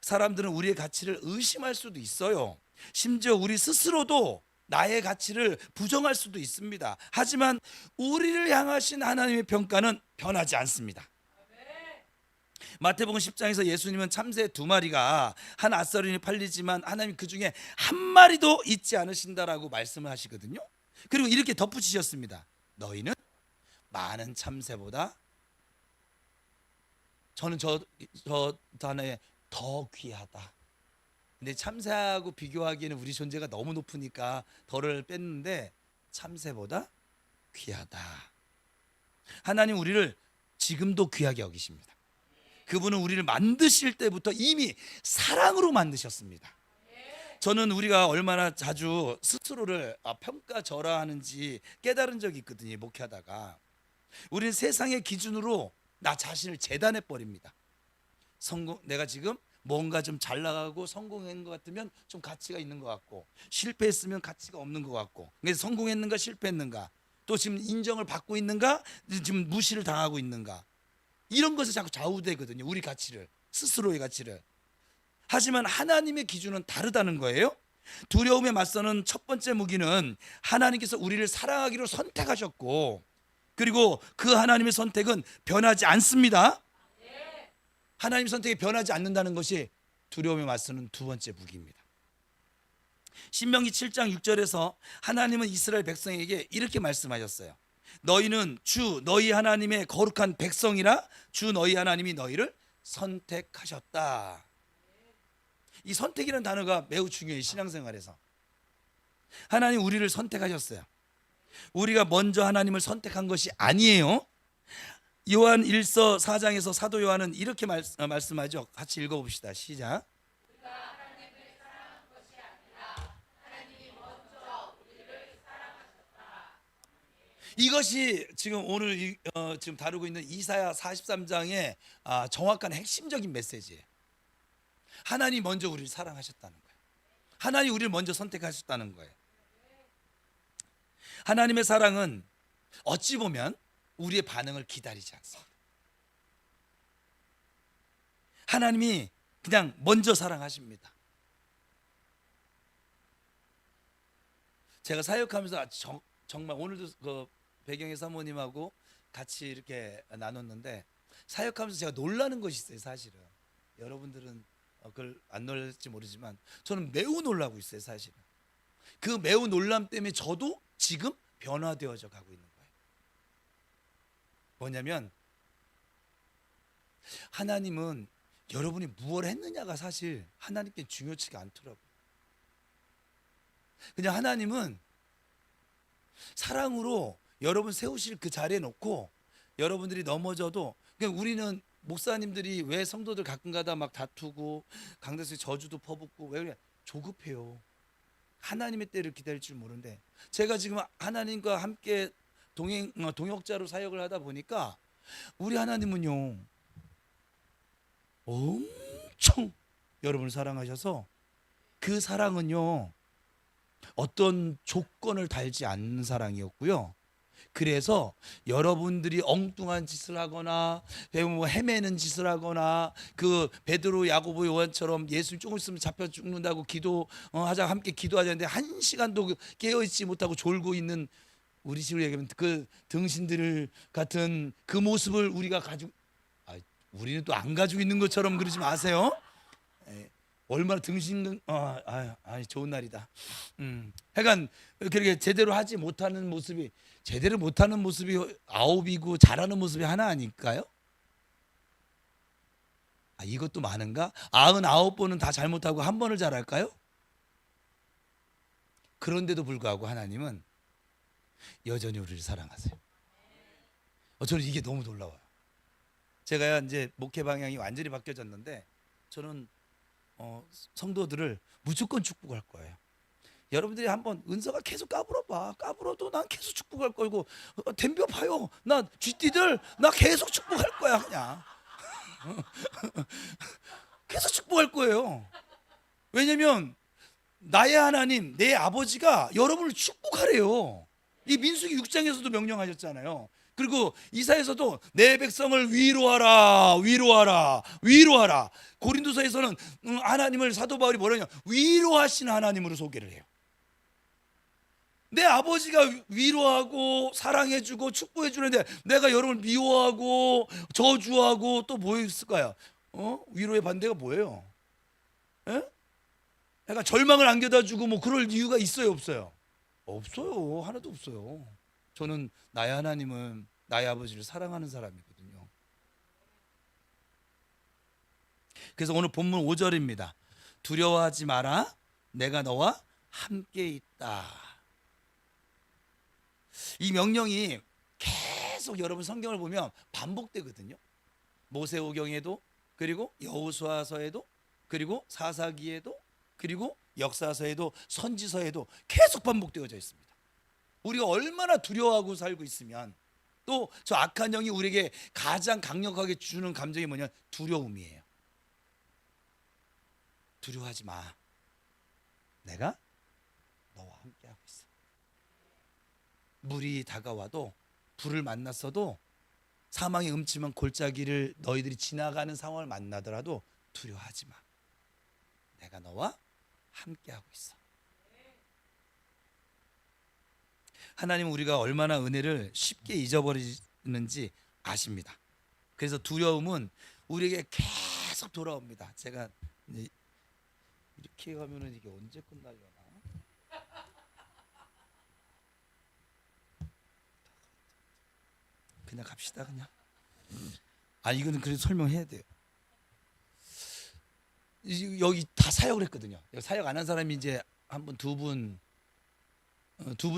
사람들은 우리의 가치를 의심할 수도 있어요. 심지어 우리 스스로도 나의 가치를 부정할 수도 있습니다. 하지만 우리를 향하신 하나님의 평가는 변하지 않습니다. 마태복음 10장에서 예수님은 참새 2마리가 한 앗서리니 팔리지만 하나님 그 중에 한 마리도 잊지 않으신다라고 말씀을 하시거든요. 그리고 이렇게 덧붙이셨습니다. 너희는 많은 참새보다, 저는 저 단어에 더 귀하다. 근데 참새하고 비교하기에는 우리 존재가 너무 높으니까 덜을 뺐는데 참새보다 귀하다. 하나님 우리를 지금도 귀하게 여기십니다. 그분은 우리를 만드실 때부터 이미 사랑으로 만드셨습니다. 저는 우리가 얼마나 자주 스스로를 평가절하하는지 깨달은 적이 있거든요. 목회하다가 우리는 세상의 기준으로 나 자신을 재단해 버립니다. 내가 지금 뭔가 좀 잘 나가고 성공한 것 같으면 좀 가치가 있는 것 같고, 실패했으면 가치가 없는 것 같고, 그래서 성공했는가 실패했는가, 또 지금 인정을 받고 있는가, 지금 무시를 당하고 있는가, 이런 것에 자꾸 좌우되거든요. 우리 가치를, 스스로의 가치를. 하지만 하나님의 기준은 다르다는 거예요. 두려움에 맞서는 첫 번째 무기는 하나님께서 우리를 사랑하기로 선택하셨고, 그리고 그 하나님의 선택은 변하지 않습니다. 하나님 선택이 변하지 않는다는 것이 두려움에 맞서는 두 번째 무기입니다. 신명기 7장 6절에서 하나님은 이스라엘 백성에게 이렇게 말씀하셨어요. 너희는 주 너희 하나님의 거룩한 백성이라, 주 너희 하나님이 너희를 선택하셨다. 이 선택이라는 단어가 매우 중요해요. 신앙생활에서 하나님 우리를 선택하셨어요. 우리가 먼저 하나님을 선택한 것이 아니에요. 요한 1서 4장에서 사도 요한은 이렇게 말씀하죠. 같이 읽어봅시다. 시작. 이것이 지금 오늘 지금 다루고 있는 이사야 43장의 정확한 핵심적인 메시지예요. 하나님 먼저 우리를 사랑하셨다는 거예요. 하나님 우리를 먼저 선택하셨다는 거예요. 하나님의 사랑은 어찌 보면 우리의 반응을 기다리지 않습니다. 하나님이 그냥 먼저 사랑하십니다. 제가 사역하면서 정말 오늘도 그 배경의 사모님하고 같이 이렇게 나눴는데, 사역하면서 제가 놀라는 것이 있어요. 사실은 여러분들은 그걸 안 놀랄지 모르지만 저는 매우 놀라고 있어요. 사실은 그 매우 놀람 때문에 저도 지금 변화되어져 가고 있는 거예요. 뭐냐면 하나님은 여러분이 무엇을 했느냐가 사실 하나님께 중요치가 않더라고요. 그냥 하나님은 사랑으로 여러분 세우실 그 자리에 놓고, 여러분들이 넘어져도 그냥, 우리는 목사님들이 왜 성도들 가끔가다 막 다투고 강대수에 저주도 퍼붓고 왜 그래? 조급해요. 하나님의 때를 기다릴 줄 모르는데, 제가 지금 하나님과 함께 동역자로 사역을 하다 보니까 우리 하나님은요 엄청 여러분을 사랑하셔서, 그 사랑은요 어떤 조건을 달지 않는 사랑이었고요. 그래서 여러분들이 엉뚱한 짓을 하거나 뭐 헤매는 짓을 하거나, 그 베드로 야고보 요한처럼 예수 조금 있으면 잡혀 죽는다고 기도하자, 함께 기도하자는데 한 시간도 깨어있지 못하고 졸고 있는 우리 식으로 얘기하면 그 등신들 같은 그 모습을 우리가 가지고, 우리는 또 안 가지고 있는 것처럼 그러지 마세요. 얼마나 등신 좋은 날이다. 하여간 그렇게 제대로 하지 못하는 모습이, 제대로 못하는 모습이 아홉이고 잘하는 모습이 하나 아닐까요? 이것도 많은가? 99번은 다 잘못하고 한 번을 잘할까요? 그런데도 불구하고 하나님은 여전히 우리를 사랑하세요. 저는 이게 너무 놀라워요. 제가 이제 목회 방향이 완전히 바뀌어졌는데, 저는 성도들을 무조건 축복할 거예요. 여러분들이 한번 은서가 계속 까불어봐. 까불어도 난 계속 축복할 거고, 덤벼봐요. 나 쥐띠들 나 계속 축복할 거야. 그냥 계속 축복할 거예요. 왜냐면 나의 하나님, 내 아버지가 여러분을 축복하래요. 이 민수기 6장에서도 명령하셨잖아요. 그리고 이사에서도 내 백성을 위로하라, 위로하라, 위로하라. 고린도서에서는 하나님을 사도 바울이 뭐라냐, 위로하시는 하나님으로 소개를 해요. 내 아버지가 위로하고 사랑해주고 축복해주는데, 내가 여러분을 미워하고 저주하고 또 뭐 있을까요? 위로의 반대가 뭐예요? 약간 절망을 안겨다주고 뭐 그럴 이유가 있어요, 없어요? 없어요. 하나도 없어요. 저는 나의 하나님은 나의 아버지를 사랑하는 사람이거든요. 그래서 오늘 본문 5절입니다. 두려워하지 마라, 내가 너와 함께 있다. 이 명령이 계속 여러분 성경을 보면 반복되거든요. 모세오경에도, 그리고 여호수아서에도, 그리고 사사기에도, 그리고 역사서에도, 선지서에도 계속 반복되어져 있습니다. 우리가 얼마나 두려워하고 살고 있으면, 또 저 악한 영이 우리에게 가장 강력하게 주는 감정이 뭐냐, 두려움이에요. 두려워하지 마, 내가 너와 함께하고 있어. 물이 다가와도, 불을 만났어도, 사망의 음침한 골짜기를 너희들이 지나가는 상황을 만나더라도 두려워하지 마, 내가 너와 함께하고 있어. 하나님은 우리가 얼마나 은혜를 쉽게 잊어버리는지 아십니다. 그래서 두려움은 우리에게 계속 돌아옵니다. 제가 이제 이렇게 가면은 이게 언제 끝나려나? 그냥 갑시다. 그냥. 이거는 그래도 설명해야 돼요. 여기 다 사역을 했거든요. 사역 안 한 사람이 이제 한 분, 두 분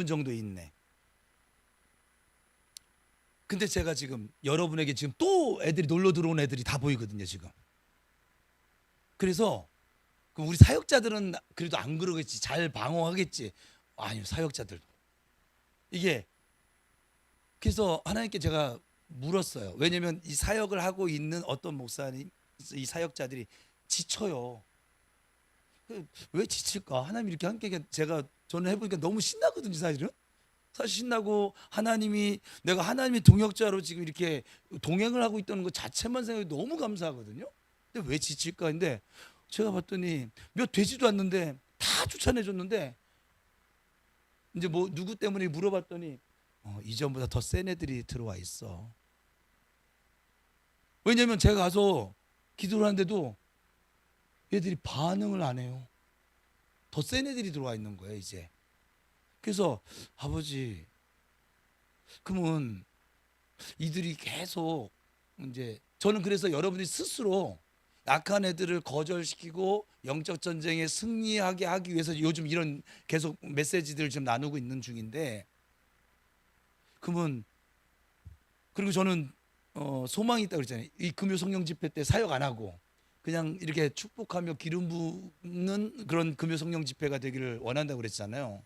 정도 있네. 근데 제가 지금 여러분에게 지금 또 애들이 놀러 들어온 애들이 다 보이거든요, 지금. 그래서 그럼 우리 사역자들은 그래도 안 그러겠지, 잘 방어하겠지. 아니요, 사역자들도 이게 그래서 하나님께 제가 물었어요. 왜냐하면 이 사역을 하고 있는 어떤 목사님, 이 사역자들이 지쳐요. 왜 지칠까? 하나님 이렇게 함께 저는 해보니까 너무 신나거든요, 사실은. 사실 신나고 내가 하나님의 동역자로 지금 이렇게 동행을 하고 있다는 것 자체만 생각해 너무 감사하거든요. 근데 왜 지칠까? 근데 제가 봤더니 몇 되지도 않는데 다 쫓아내줬는데 이제 뭐 누구 때문에 물어봤더니 이전보다 더 센 애들이 들어와 있어. 왜냐면 제가 가서 기도를 하는데도 얘들이 반응을 안 해요. 더 센 애들이 들어와 있는 거예요, 이제. 그래서 아버지, 그러면 이들이 계속 이제 저는 그래서 여러분이 스스로 약한 애들을 거절시키고 영적 전쟁에 승리하게 하기 위해서 요즘 이런 계속 메시지들을 좀 나누고 있는 중인데, 그러면 그리고 저는 소망이 있다고 그랬잖아요. 이 금요 성령 집회 때 사역 안 하고 그냥 이렇게 축복하며 기름 붓는 그런 금요 성령 집회가 되기를 원한다고 그랬잖아요.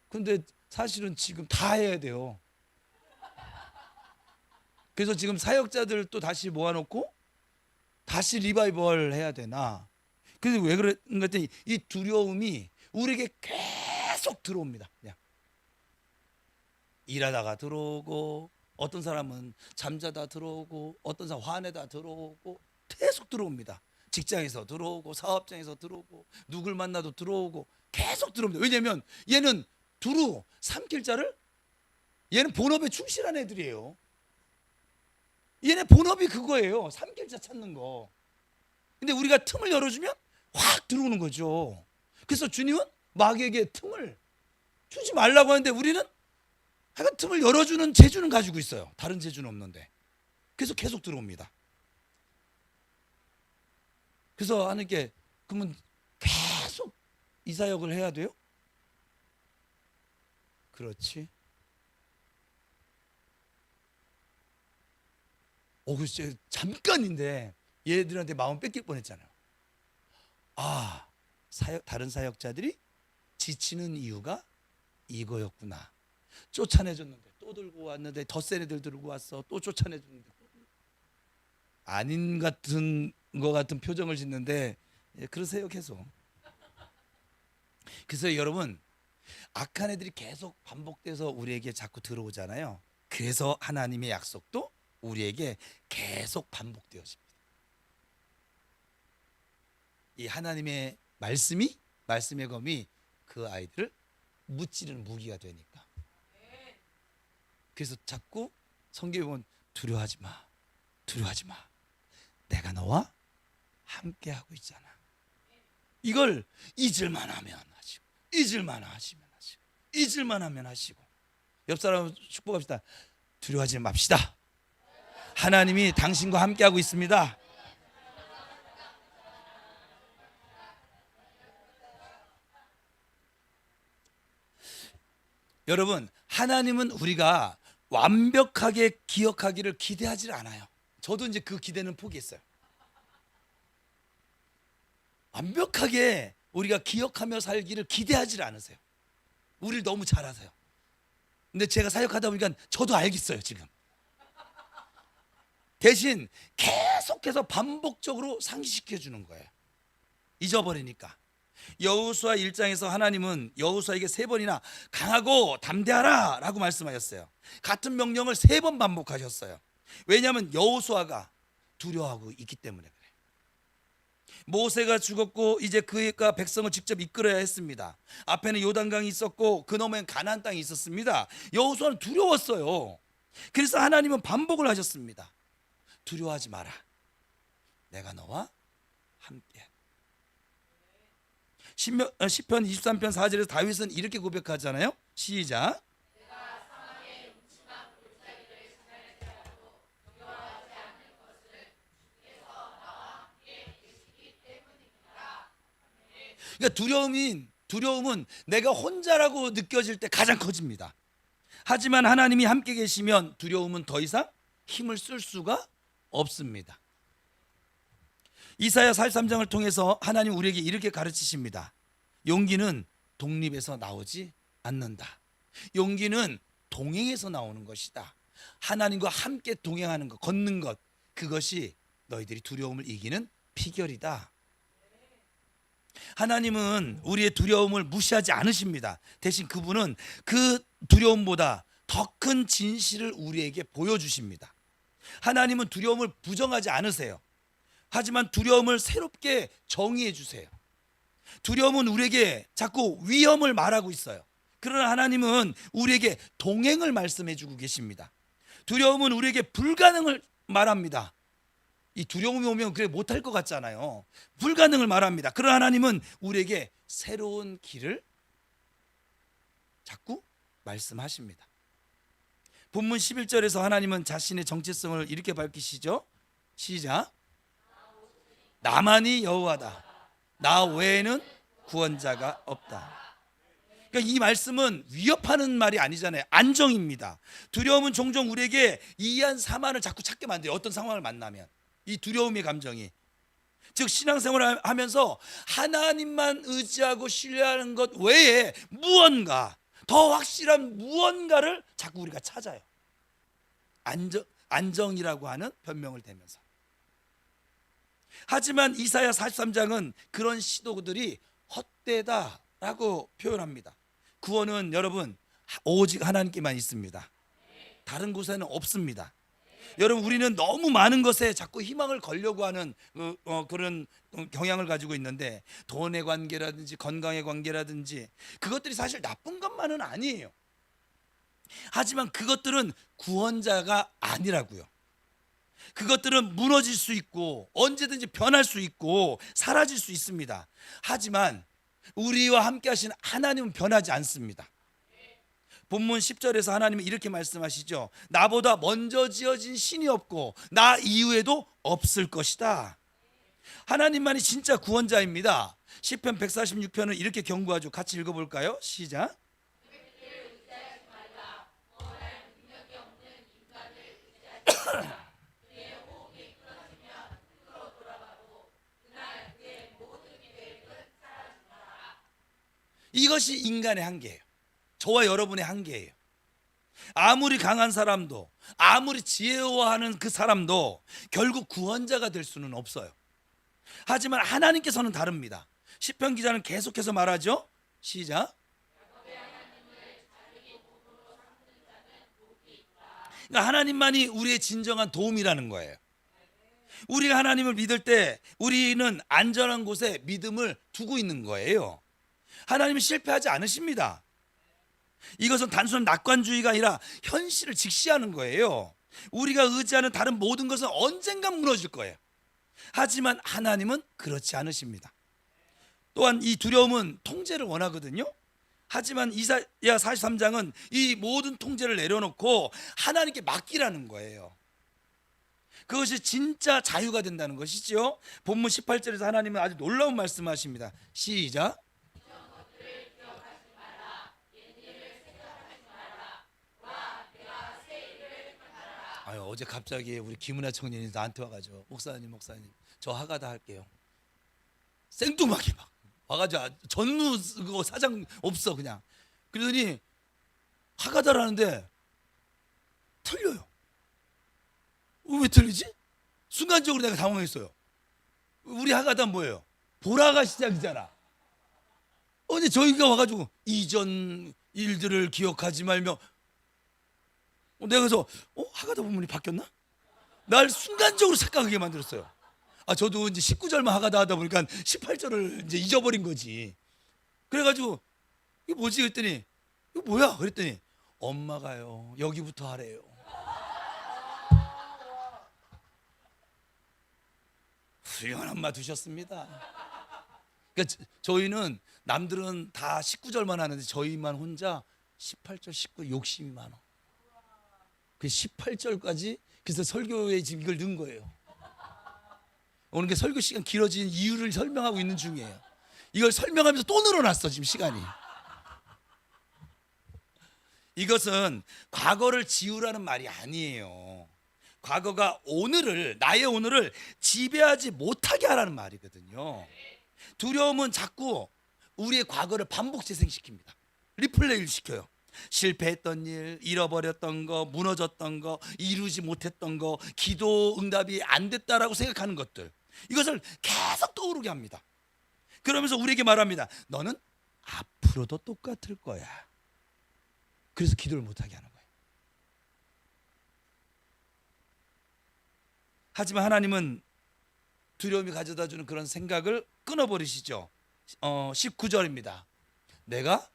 근데 사실은 지금 다 해야 돼요. 그래서 지금 사역자들 또 다시 모아놓고 다시 리바이벌 해야 되나? 그래서 왜 그런가 했더니 이 두려움이 우리에게 계속 들어옵니다. 그냥 일하다가 들어오고, 어떤 사람은 잠자다 들어오고, 어떤 사람 화내다 들어오고, 계속 들어옵니다. 직장에서 들어오고, 사업장에서 들어오고, 누굴 만나도 들어오고, 계속 들어옵니다. 왜냐하면 얘는 두루 삼킬 자를, 얘는 본업에 충실한 애들이에요. 얘네 본업이 그거예요. 삼킬 자 찾는 거. 근데 우리가 틈을 열어주면 확 들어오는 거죠. 그래서 주님은 마귀에게 틈을 주지 말라고 하는데 우리는 하여간 틈을 열어주는 재주는 가지고 있어요. 다른 재주는 없는데. 그래서 계속 들어옵니다. 그래서 하나님께, 그러면 계속 이 사역을 해야 돼요? 그렇지. 그래서 잠깐인데 얘들한테 마음 뺏길 뻔했잖아요. 다른 사역자들이 지치는 이유가 이거였구나. 쫓아내줬는데 또 들고 왔는데 더 센 애들 들고 왔어. 또 쫓아내줬는데 아닌 같은 거 같은 표정을 짓는데, 그러세요 계속. 그래서 여러분, 악한 애들이 계속 반복돼서 우리에게 자꾸 들어오잖아요. 그래서 하나님의 약속도 우리에게 계속 반복되어집니다. 이 하나님의 말씀의 검이 그 아이들을 무찌르는 무기가 되니까. 그래서 자꾸 성경에 보면 두려워하지 마, 두려워하지 마. 내가 너와 함께하고 있잖아. 이걸 잊을만 하면 하시고, 잊을만 하시면 하시고, 잊을만 하면 하시고. 옆 사람 축복합시다. 두려워하지 맙시다. 하나님이 당신과 함께하고 있습니다. 여러분, 하나님은 우리가 완벽하게 기억하기를 기대하지 않아요. 저도 이제 그 기대는 포기했어요. 완벽하게 우리가 기억하며 살기를 기대하지 않으세요. 우리를 너무 잘 아세요. 근데 제가 사역하다 보니까 저도 알겠어요, 지금. 대신 계속해서 반복적으로 상기시켜 주는 거예요. 잊어버리니까. 여호수아 1장에서 하나님은 여호수아에게 3번이나 강하고 담대하라 라고 말씀하셨어요. 같은 명령을 3번 반복하셨어요. 왜냐하면 여호수아가 두려워하고 있기 때문에 그래요. 모세가 죽었고 이제 그가 백성을 직접 이끌어야 했습니다. 앞에는 요단강이 있었고 그 너머엔 가나안 땅이 있었습니다. 여호수아는 두려웠어요. 그래서 하나님은 반복을 하셨습니다. 두려워하지 마라. 내가 너와 함께. 시편 23편 4절에서 다윗은 이렇게 고백하잖아요. 시작. 그러니까 두려움은 내가 혼자라고 느껴질 때 가장 커집니다. 하지만 하나님이 함께 계시면 두려움은 더 이상 힘을 쓸 수가 없습니다. 이사야 43장을 통해서 하나님 우리에게 이렇게 가르치십니다. 용기는 독립에서 나오지 않는다. 용기는 동행에서 나오는 것이다. 하나님과 함께 동행하는 것, 걷는 것, 그것이 너희들이 두려움을 이기는 비결이다. 하나님은 우리의 두려움을 무시하지 않으십니다. 대신 그분은 그 두려움보다 더 큰 진실을 우리에게 보여주십니다. 하나님은 두려움을 부정하지 않으세요. 하지만 두려움을 새롭게 정의해 주세요. 두려움은 우리에게 자꾸 위험을 말하고 있어요. 그러나 하나님은 우리에게 동행을 말씀해 주고 계십니다. 두려움은 우리에게 불가능을 말합니다. 이 두려움이 오면 그래 못할 것 같잖아요. 불가능을 말합니다. 그러나 하나님은 우리에게 새로운 길을 자꾸 말씀하십니다. 본문 11절에서 하나님은 자신의 정체성을 이렇게 밝히시죠. 시작. 나만이 여호와다. 나 외에는 구원자가 없다. 그러니까 이 말씀은 위협하는 말이 아니잖아요. 안정입니다. 두려움은 종종 우리에게 이한 사만을 자꾸 찾게 만들어요. 어떤 상황을 만나면 이 두려움의 감정이, 즉 신앙생활을 하면서 하나님만 의지하고 신뢰하는 것 외에 무언가 더 확실한 무언가를 자꾸 우리가 찾아요. 안정이라고 하는 변명을 대면서. 하지만 이사야 43장은 그런 시도들이 헛되다라고 표현합니다. 구원은 여러분 오직 하나님께만 있습니다. 다른 곳에는 없습니다. 여러분, 우리는 너무 많은 것에 자꾸 희망을 걸려고 하는 그런 경향을 가지고 있는데, 돈의 관계라든지 건강의 관계라든지 그것들이 사실 나쁜 것만은 아니에요. 하지만 그것들은 구원자가 아니라고요. 그것들은 무너질 수 있고 언제든지 변할 수 있고 사라질 수 있습니다. 하지만 우리와 함께 하신 하나님은 변하지 않습니다. 본문 10절에서 하나님은 이렇게 말씀하시죠. 나보다 먼저 지어진 신이 없고 나 이후에도 없을 것이다. 하나님만이 진짜 구원자입니다. 시편 146편은 이렇게 경고하죠. 같이 읽어볼까요? 시작. 이것이 인간의 한계예요. 저와 여러분의 한계예요. 아무리 강한 사람도, 아무리 지혜로워하는 그 사람도 결국 구원자가 될 수는 없어요. 하지만 하나님께서는 다릅니다. 시편 기자는 계속해서 말하죠. 시작. 그러니까 하나님만이 우리의 진정한 도움이라는 거예요. 우리가 하나님을 믿을 때 우리는 안전한 곳에 믿음을 두고 있는 거예요. 하나님은 실패하지 않으십니다. 이것은 단순한 낙관주의가 아니라 현실을 직시하는 거예요. 우리가 의지하는 다른 모든 것은 언젠간 무너질 거예요. 하지만 하나님은 그렇지 않으십니다. 또한 이 두려움은 통제를 원하거든요. 하지만 이사야 43장은 이 모든 통제를 내려놓고 하나님께 맡기라는 거예요. 그것이 진짜 자유가 된다는 것이죠. 본문 18절에서 하나님은 아주 놀라운 말씀하십니다. 시작. 어제 갑자기 우리 김은아 청년이 나한테 와가지고 목사님 저 하가다 할게요. 생뚱하게 막 와가지고 전무 그거 사장 없어 그냥. 그러더니 하가다를 하는데 틀려요. 왜 틀리지? 순간적으로 내가 당황했어요. 우리 하가다 뭐예요? 보라가 시작이잖아. 근데 저희가 와가지고 이전 일들을 기억하지 말며, 내가 그래서 하가다 본문이 바뀌었나? 날 순간적으로 착각하게 만들었어요. 저도 이제 19절만 하가다 하다 보니까 18절을 이제 잊어버린 거지. 그래가지고 이게 뭐지 그랬더니 이거 뭐야 그랬더니 엄마가요 여기부터 하래요. 훌륭한 엄마 두셨습니다. 그러니까 저희는 남들은 다 19절만 하는데 저희만 혼자 18절 19 욕심이 많아. 그 18절까지 그래서 설교에 지금 이걸 넣은 거예요. 오늘 게 설교 시간 길어진 이유를 설명하고 있는 중이에요. 이걸 설명하면서 또 늘어났어 지금 시간이. 이것은 과거를 지우라는 말이 아니에요. 과거가 나의 오늘을 지배하지 못하게 하라는 말이거든요. 두려움은 자꾸 우리의 과거를 반복 재생시킵니다. 리플레이를 시켜요. 실패했던 일, 잃어버렸던 거, 무너졌던 거, 이루지 못했던 거, 기도 응답이 안 됐다라고 생각하는 것들, 이것을 계속 떠오르게 합니다. 그러면서 우리에게 말합니다. 너는 앞으로도 똑같을 거야. 그래서 기도를 못하게 하는 거예요. 하지만 하나님은 두려움이 가져다주는 그런 생각을 끊어버리시죠. 19절입니다. 내가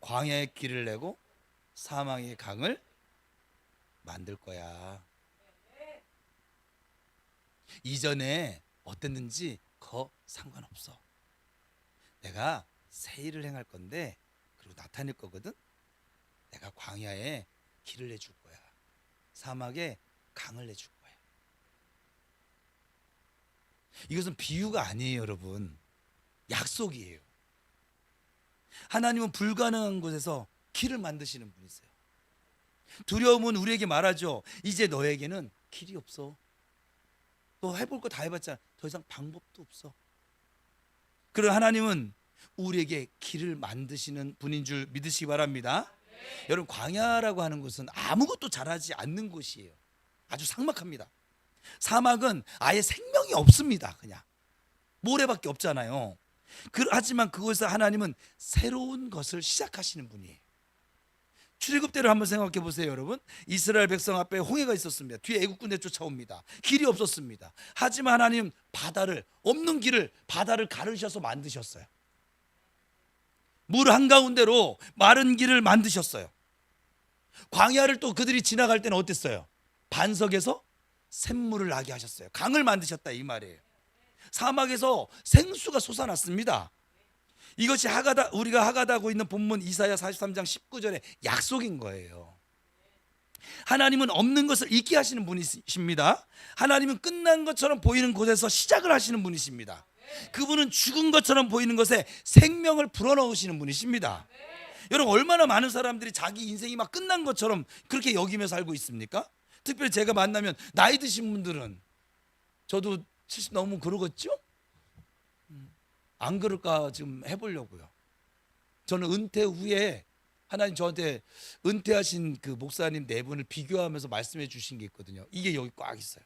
광야의 길을 내고 사망의 강을 만들 거야. 이전에 어땠는지 그거 상관없어. 내가 새 일을 행할 건데, 그리고 나타낼 거거든. 내가 광야에 길을 내줄 거야. 사막에 강을 내줄 거야. 이것은 비유가 아니에요, 여러분. 약속이에요. 하나님은 불가능한 곳에서 길을 만드시는 분이세요. 두려움은 우리에게 말하죠. 이제 너에게는 길이 없어. 너 해볼 거 다 해봤잖아. 더 이상 방법도 없어. 그러나 하나님은 우리에게 길을 만드시는 분인 줄 믿으시기 바랍니다. 여러분, 광야라고 하는 것은 아무것도 자라지 않는 곳이에요. 아주 삭막합니다. 사막은 아예 생명이 없습니다. 그냥 모래밖에 없잖아요. 하지만 그곳에서 하나님은 새로운 것을 시작하시는 분이에요. 출애굽 때를 한번 생각해 보세요, 여러분. 이스라엘 백성 앞에 홍해가 있었습니다. 뒤에 애국 군대 쫓아옵니다. 길이 없었습니다. 하지만 하나님 없는 길을 바다를 가르셔서 만드셨어요. 물 한가운데로 마른 길을 만드셨어요. 광야를 또 그들이 지나갈 때는 어땠어요? 반석에서 샘물을 나게 하셨어요. 강을 만드셨다, 이 말이에요. 사막에서 생수가 솟아났습니다. 이것이 우리가 하가다고 있는 본문 이사야 43장 19절의 약속인 거예요. 하나님은 없는 것을 있게 하시는 분이십니다. 하나님은 끝난 것처럼 보이는 곳에서 시작을 하시는 분이십니다. 그분은 죽은 것처럼 보이는 것에 생명을 불어넣으시는 분이십니다. 여러분, 얼마나 많은 사람들이 자기 인생이 막 끝난 것처럼 그렇게 여기며 살고 있습니까? 특별히 제가 만나면 나이 드신 분들은, 저도 70 넘으면 그러겠죠? 안 그럴까 지금 해보려고요. 저는 은퇴 후에 하나님 저한테 은퇴하신 그 목사님 네 분을 비교하면서 말씀해 주신 게 있거든요. 이게 여기 꽉 있어요.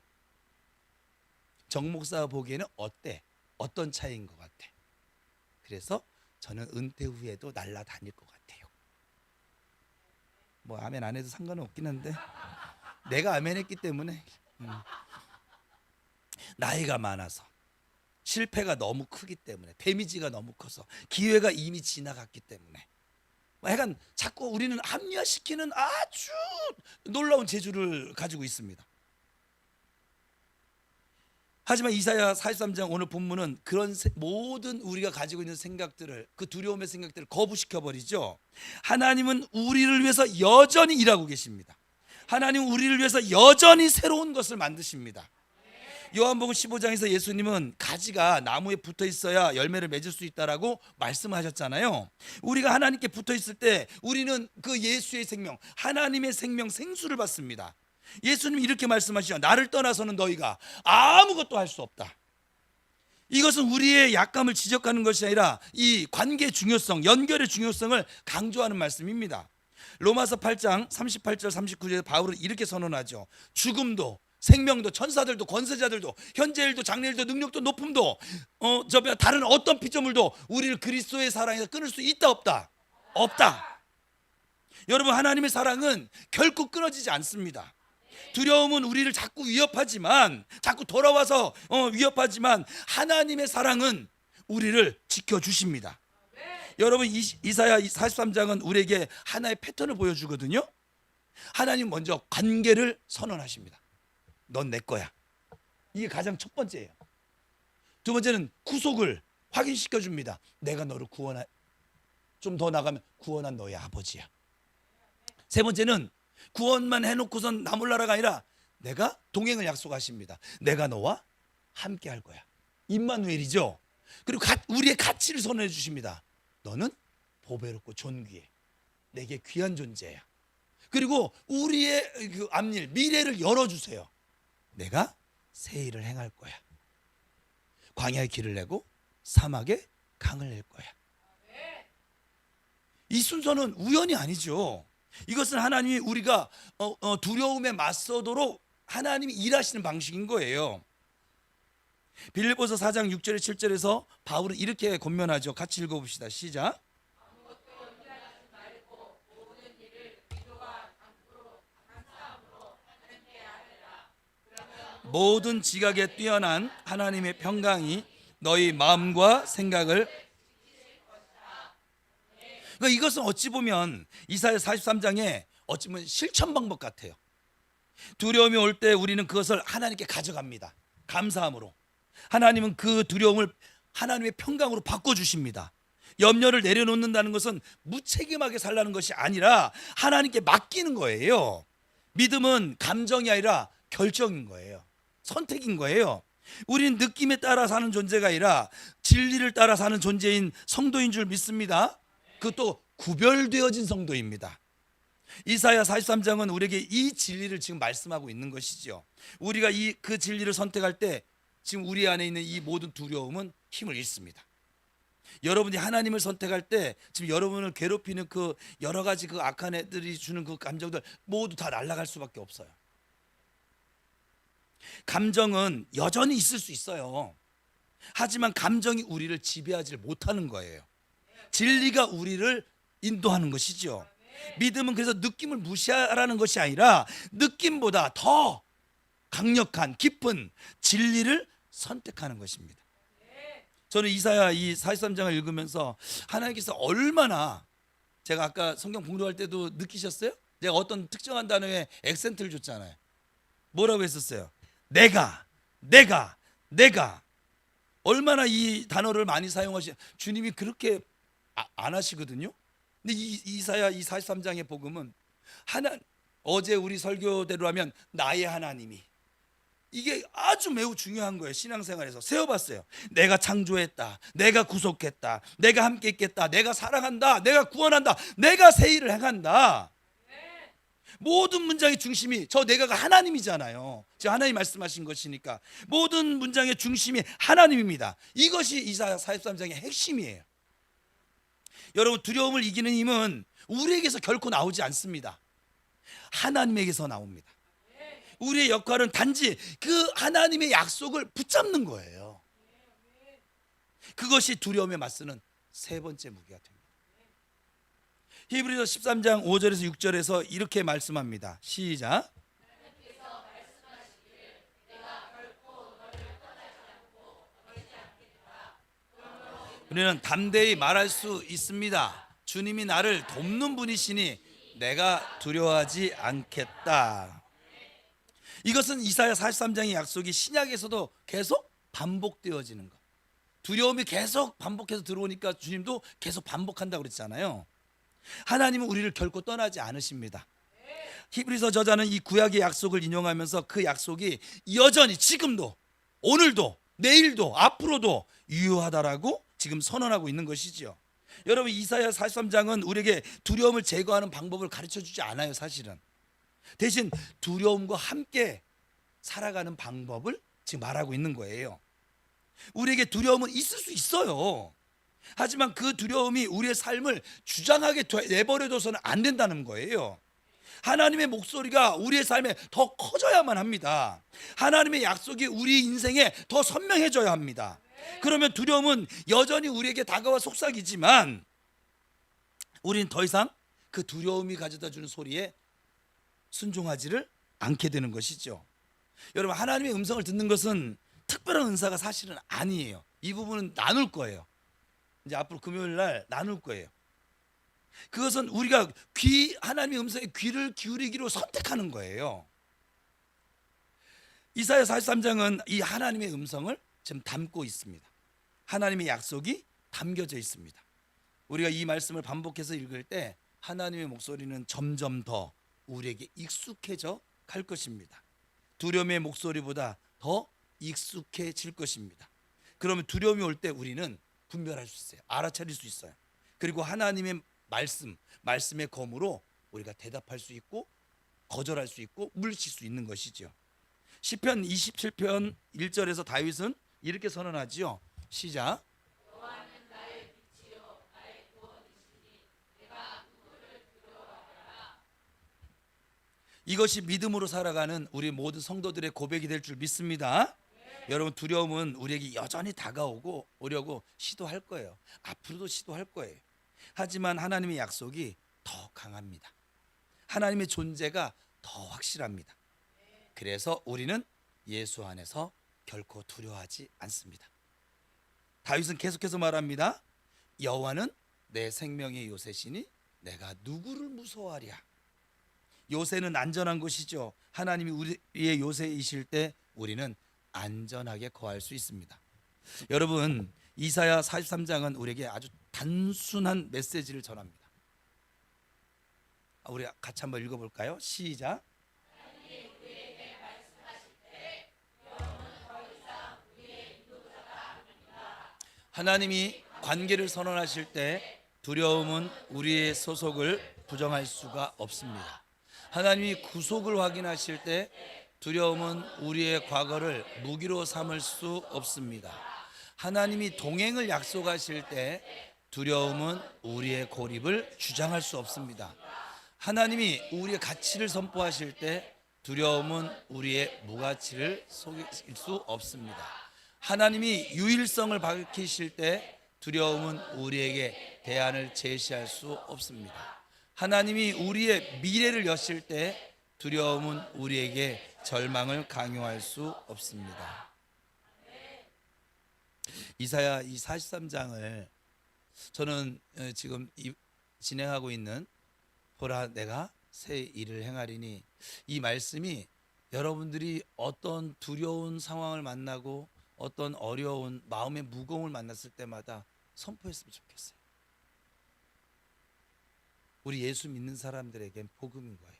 정 목사 보기에는 어때? 어떤 차이인 것 같아? 그래서 저는 은퇴 후에도 날아다닐 것 같아요. 뭐 아멘 안 해도 상관은 없긴 한데, 내가 아멘 했기 때문에. 나이가 많아서, 실패가 너무 크기 때문에, 데미지가 너무 커서, 기회가 이미 지나갔기 때문에, 약간 자꾸 우리는 합리화시키는 아주 놀라운 재주를 가지고 있습니다. 하지만 이사야 43장 오늘 본문은 그런 모든 우리가 가지고 있는 생각들을, 그 두려움의 생각들을 거부시켜 버리죠. 하나님은 우리를 위해서 여전히 일하고 계십니다. 하나님은 우리를 위해서 여전히 새로운 것을 만드십니다. 요한복음 15장에서 예수님은 가지가 나무에 붙어 있어야 열매를 맺을 수 있다라고 말씀하셨잖아요. 우리가 하나님께 붙어 있을 때 우리는 그 예수의 생명, 하나님의 생명, 생수를 받습니다. 예수님이 이렇게 말씀하시죠. 나를 떠나서는 너희가 아무것도 할 수 없다. 이것은 우리의 약감을 지적하는 것이 아니라 이 관계의 중요성, 연결의 중요성을 강조하는 말씀입니다. 로마서 8장 38절 39절에 바울은 이렇게 선언하죠. 죽음도 생명도 천사들도 권세자들도 현재일도 장래일도 능력도 높음도 다른 어떤 피조물도 우리를 그리스도의 사랑에서 끊을 수 있다 없다? 없다. 여러분, 하나님의 사랑은 결코 끊어지지 않습니다. 두려움은 우리를 자꾸 위협하지만, 자꾸 돌아와서 위협하지만, 하나님의 사랑은 우리를 지켜주십니다. 여러분, 이사야 43장은 우리에게 하나의 패턴을 보여주거든요. 하나님 먼저 관계를 선언하십니다. 넌 내 거야. 이게 가장 첫 번째예요. 두 번째는 구속을 확인시켜 줍니다. 내가 너를 좀 더 나가면 구원한 너의 아버지야. 세 번째는 구원만 해놓고선 나 몰라라가 아니라 내가 동행을 약속하십니다. 내가 너와 함께 할 거야. 임마누엘이죠. 그리고 우리의 가치를 선언해 주십니다. 너는 보배롭고 존귀해. 내게 귀한 존재야. 그리고 우리의 그 앞일, 미래를 열어주세요. 내가 새 일을 행할 거야. 광야의 길을 내고 사막에 강을 낼 거야. 이 순서는 우연이 아니죠. 이것은 하나님이 우리가 두려움에 맞서도록 하나님이 일하시는 방식인 거예요. 빌립보서 4장 6절에 7절에서 바울은 이렇게 권면하죠. 같이 읽어봅시다. 시작. 모든 지각에 뛰어난 하나님의 평강이 너희 마음과 생각을. 그러니까 이것은 어찌 보면 이사야 43장에 어찌 보면 실천 방법 같아요. 두려움이 올 때 우리는 그것을 하나님께 가져갑니다. 감사함으로. 하나님은 그 두려움을 하나님의 평강으로 바꿔주십니다. 염려를 내려놓는다는 것은 무책임하게 살라는 것이 아니라 하나님께 맡기는 거예요. 믿음은 감정이 아니라 결정인 거예요. 선택인 거예요. 우린 느낌에 따라 사는 존재가 아니라 진리를 따라 사는 존재인 성도인 줄 믿습니다. 그것도 구별되어진 성도입니다. 이사야 43장은 우리에게 이 진리를 지금 말씀하고 있는 것이죠. 우리가 그 진리를 선택할 때 지금 우리 안에 있는 이 모든 두려움은 힘을 잃습니다. 여러분이 하나님을 선택할 때 지금 여러분을 괴롭히는 그 여러 가지 그 악한 애들이 주는 그 감정들 모두 다 날아갈 수밖에 없어요. 감정은 여전히 있을 수 있어요. 하지만 감정이 우리를 지배하지 못하는 거예요. 진리가 우리를 인도하는 것이죠. 믿음은 그래서 느낌을 무시하라는 것이 아니라 느낌보다 더 강력한 깊은 진리를 선택하는 것입니다. 저는 이사야 이 43장을 읽으면서 하나님께서 얼마나, 제가 아까 성경 봉독할 때도 느끼셨어요? 제가 어떤 특정한 단어에 액센트를 줬잖아요. 뭐라고 했었어요? 내가. 얼마나 이 단어를 많이 주님이 그렇게 안 하시거든요. 근데 이사야 이 43장의 복음은 어제 우리 설교대로 하면 나의 하나님이, 이게 아주 매우 중요한 거예요. 신앙생활에서 세워봤어요. 내가 창조했다, 내가 구속했다, 내가 함께 있겠다, 내가 사랑한다, 내가 구원한다, 내가 새 일을 행한다. 모든 문장의 중심이 저 내가가 하나님이잖아요. 지금 하나님 말씀하신 것이니까 모든 문장의 중심이 하나님입니다. 이것이 이사야 43장의 핵심이에요. 여러분, 두려움을 이기는 힘은 우리에게서 결코 나오지 않습니다. 하나님에게서 나옵니다. 우리의 역할은 단지 그 하나님의 약속을 붙잡는 거예요. 그것이 두려움에 맞서는 세 번째 무기가 됩니다. 히브리서 13장 5절에서 6절에서 이렇게 말씀합니다. 시작. 우리는 담대히 말할 수 있습니다. 주님이 나를 돕는 분이시니 내가 두려워하지 않겠다. 이것은 이사야 43장의 약속이 신약에서도 계속 반복되어지는 것. 두려움이 계속 반복해서 들어오니까 주님도 계속 반복한다고 그랬잖아요. 하나님은 우리를 결코 떠나지 않으십니다. 히브리서 저자는 이 구약의 약속을 인용하면서 그 약속이 여전히 지금도, 오늘도, 내일도, 앞으로도 유효하다라고 지금 선언하고 있는 것이죠. 여러분, 이사야 43장은 우리에게 두려움을 제거하는 방법을 가르쳐주지 않아요. 사실은 대신 두려움과 함께 살아가는 방법을 지금 말하고 있는 거예요. 우리에게 두려움은 있을 수 있어요. 하지만 그 두려움이 우리의 삶을 주장하게 내버려둬서는 안 된다는 거예요. 하나님의 목소리가 우리의 삶에 더 커져야만 합니다. 하나님의 약속이 우리 인생에 더 선명해져야 합니다. 그러면 두려움은 여전히 우리에게 다가와 속삭이지만 우리는 더 이상 그 두려움이 가져다 주는 소리에 순종하지를 않게 되는 것이죠. 여러분, 하나님의 음성을 듣는 것은 특별한 은사가 사실은 아니에요. 이 부분은 나눌 거예요. 이제 앞으로 금요일 날 나눌 거예요. 그것은 우리가 하나님의 음성에 귀를 기울이기로 선택하는 거예요. 이사야 43장은 이 하나님의 음성을 지금 담고 있습니다. 하나님의 약속이 담겨져 있습니다. 우리가 이 말씀을 반복해서 읽을 때 하나님의 목소리는 점점 더 우리에게 익숙해져 갈 것입니다. 두려움의 목소리보다 더 익숙해질 것입니다. 그러면 두려움이 올 때 우리는 분별할 수 있어요. 알아차릴 수 있어요. 그리고 하나님의 말씀의 검으로 우리가 대답할 수 있고 거절할 수 있고 물리칠 수 있는 것이죠. 시편 27편 1절에서 다윗은 이렇게 선언하지요. 시작. 이것이 믿음으로 살아가는 우리 모든 성도들의 고백이 될 줄 믿습니다. 여러분, 두려움은 우리에게 여전히 다가오고 오려고 시도할 거예요. 앞으로도 시도할 거예요. 하지만 하나님의 약속이 더 강합니다. 하나님의 존재가 더 확실합니다. 그래서 우리는 예수 안에서 결코 두려워하지 않습니다. 다윗은 계속해서 말합니다. 여호와는 내 생명의 요새시니 내가 누구를 무서워하랴. 요새는 안전한 곳이죠. 하나님이 우리의 요새이실 때 우리는 안전하게 거할 수 있습니다. 여러분, 이사야 43장은 우리에게 아주 단순한 메시지를 전합니다. 우리 같이 한번 읽어볼까요? 시작. 하나님이 관계를 선언하실 때 두려움은 우리의 소속을 부정할 수가 없습니다. 하나님이 구속을 확인하실 때 두려움은 우리의 과거를 무기로 삼을 수 없습니다. 하나님이 동행을 약속하실 때 두려움은 우리의 고립을 주장할 수 없습니다. 하나님이 우리의 가치를 선포하실 때 두려움은 우리의 무가치를 속일 수 없습니다. 하나님이 유일성을 밝히실 때 두려움은 우리에게 대안을 제시할 수 없습니다. 하나님이 우리의 미래를 여실 때 두려움은 우리에게 절망을 강요할 수 없습니다. 이사야 이 43장을 저는 지금 진행하고 있는 보라 내가 새 일을 행하리니, 이 말씀이 여러분들이 어떤 두려운 상황을 만나고 어떤 어려운 마음의 무거움을 만났을 때마다 선포했으면 좋겠어요. 우리 예수 믿는 사람들에겐 복음인 거예요.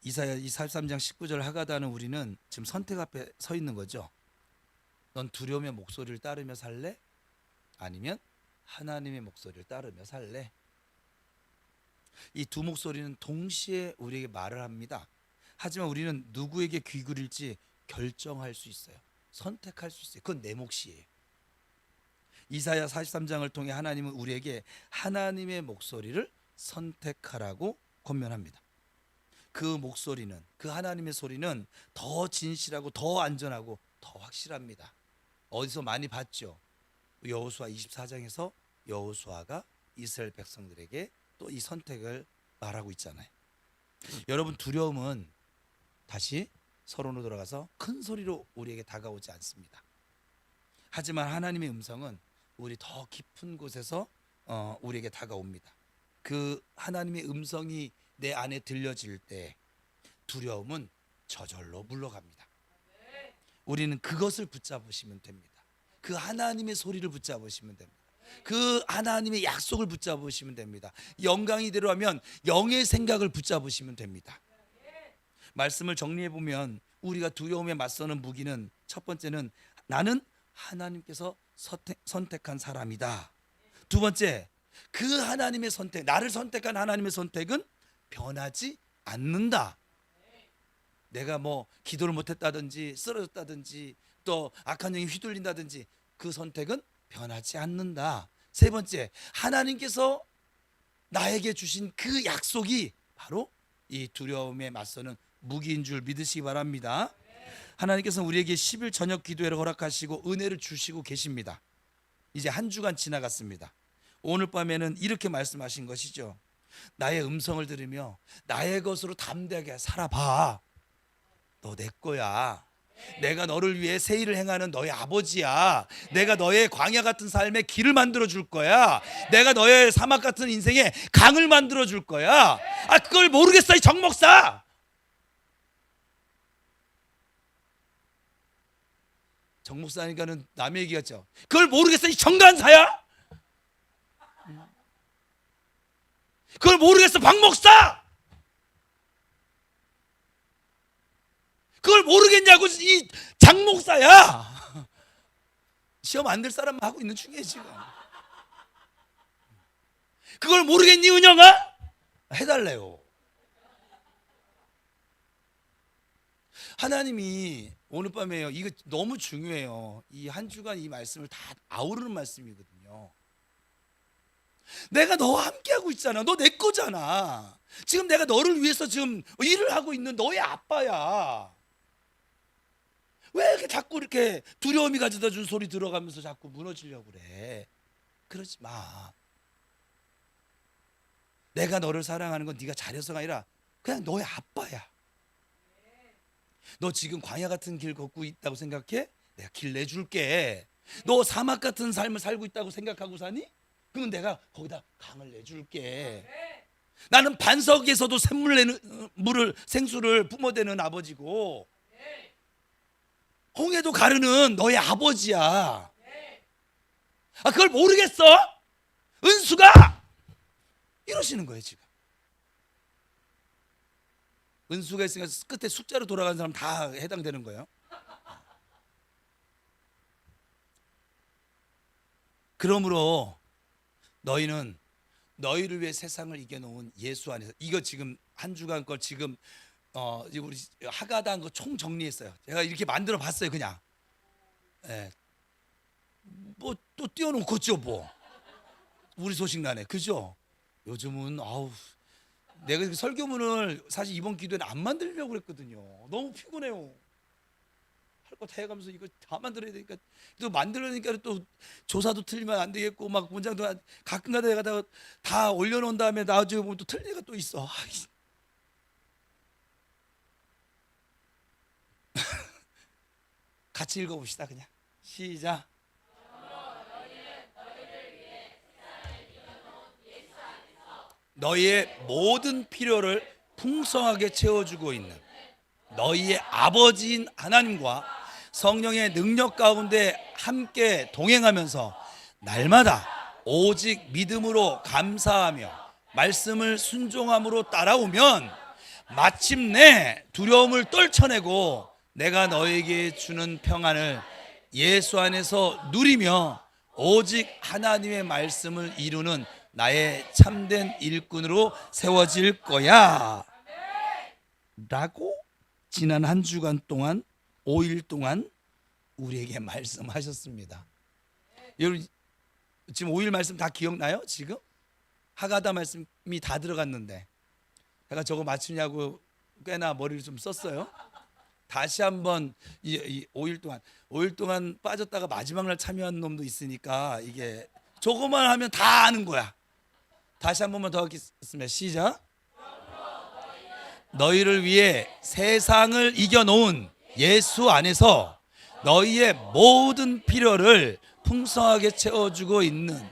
이사야 43장 19절 하가다는 우리는 지금 선택 앞에 서 있는 거죠. 넌 두려움의 목소리를 따르며 살래? 아니면 하나님의 목소리를 따르며 살래? 이 두 목소리는 동시에 우리에게 말을 합니다. 하지만 우리는 누구에게 귀 기울일지 결정할 수 있어요. 선택할 수 있어요. 그건 내 몫이에요. 이사야 43장을 통해 하나님은 우리에게 하나님의 목소리를 선택하라고 권면합니다. 그 목소리는, 그 하나님의 소리는 더 진실하고 더 안전하고 더 확실합니다. 어디서 많이 봤죠? 여호수아 24장에서 여호수아가 이스라엘 백성들에게 또 이 선택을 말하고 있잖아요. 여러분, 두려움은 다시 서론으로 돌아가서 큰 소리로 우리에게 다가오지 않습니다. 하지만 하나님의 음성은 우리 더 깊은 곳에서 우리에게 다가옵니다. 그 하나님의 음성이 내 안에 들려질 때 두려움은 저절로 물러갑니다. 우리는 그것을 붙잡으시면 됩니다. 그 하나님의 소리를 붙잡으시면 됩니다. 그 하나님의 약속을 붙잡으시면 됩니다. 영광이대로 하면 영의 생각을 붙잡으시면 됩니다. 말씀을 정리해 보면 우리가 두려움에 맞서는 무기는 첫 번째는 나는 하나님께서 선택한 사람이다. 두 번째, 그 하나님의 선택, 나를 선택한 하나님의 선택은 변하지 않는다. 내가 뭐 기도를 못했다든지 쓰러졌다든지 또 악한 영이 휘둘린다든지 그 선택은 변하지 않는다. 세 번째, 하나님께서 나에게 주신 그 약속이 바로 이 두려움에 맞서는 무기인 줄 믿으시기 바랍니다. 하나님께서 우리에게 10일 저녁 기도회를 허락하시고 은혜를 주시고 계십니다. 이제 한 주간 지나갔습니다. 오늘 밤에는 이렇게 말씀하신 것이죠. 나의 음성을 들으며 나의 것으로 담대하게 살아봐. 너 내 거야. 내가 너를 위해 새 일을 행하는 너의 아버지야. 내가 너의 광야 같은 삶에 길을 만들어 줄 거야. 내가 너의 사막 같은 인생에 강을 만들어 줄 거야. 그걸 모르겠어 이 정목사. 정목사니까는 남의 얘기 같죠. 그걸 모르겠어 이 정간사야. 그걸 모르겠어 박목사. 그걸 모르겠냐고 이 장목사야. 시험 안 될 사람만 하고 있는 중이에요 지금. 그걸 모르겠니 은영아? 해달래요. 하나님이 오늘 밤에요. 이거 너무 중요해요. 이 한 주간 이 말씀을 다 아우르는 말씀이거든요. 내가 너와 함께하고 있잖아. 너 내 거잖아. 지금 내가 너를 위해서 지금 일을 하고 있는 너의 아빠야. 왜 이렇게 자꾸 이렇게 두려움이 가져다 준 소리 들어가면서 자꾸 무너지려고 그래? 그러지 마. 내가 너를 사랑하는 건 네가 잘해서가 아니라 그냥 너의 아빠야. 너 지금 광야 같은 길 걷고 있다고 생각해? 내가 길 내줄게. 너 사막 같은 삶을 살고 있다고 생각하고 사니? 그러면 내가 거기다 강을 내줄게. 나는 반석에서도 샘물 내는 물을 생수를 뿜어대는 아버지고 홍해도 가르는 너의 아버지야. 아, 그걸 모르겠어? 은수가 이러시는 거예요 지금. 은수가 있으니까 끝에 숫자로 돌아가는 사람 다 해당되는 거예요. 그러므로 너희는 너희를 위해 세상을 이겨놓은 예수 안에서, 이거 지금 한 주간 걸 지금 우리 하가다 거 총 정리했어요. 제가 이렇게 만들어 봤어요 그냥. 예. 뭐 또 띄워놓고죠 뭐. 우리 소식란에 그죠? 요즘은 아우 내가 설교문을 사실 이번 기도에는 안 만들려고 그랬거든요. 너무 피곤해요. 할 거 다 해가면서 이거 다 만들어야 되니까 또 만들려니까 또 조사도 틀리면 안 되겠고 막 문장도 가끔가다 내가 다 올려놓은 다음에 나중에 보면 또 틀린 애가 또 있어. 같이 읽어봅시다 그냥. 시작. 너희의 모든 필요를 풍성하게 채워주고 있는 너희의 아버지인 하나님과 성령의 능력 가운데 함께 동행하면서 날마다 오직 믿음으로 감사하며 말씀을 순종함으로 따라오면 마침내 두려움을 떨쳐내고 내가 너에게 주는 평안을 예수 안에서 누리며 오직 하나님의 말씀을 이루는 나의 참된 일꾼으로 세워질 거야 라고 지난 한 주간 동안 5일 동안 우리에게 말씀하셨습니다. 여러분 지금 5일 말씀 다 기억나요? 지금? 하가다 말씀이 다 들어갔는데 제가 저거 맞추냐고 꽤나 머리를 좀 썼어요. 다시 한번 이 5일 동안 빠졌다가 마지막 날 참여한 놈도 있으니까 이게 저거만 하면 다 아는 거야. 다시 한 번만 더 하겠습니다. 시작. 너희를 위해 세상을 이겨놓은 예수 안에서 너희의 모든 필요를 풍성하게 채워주고 있는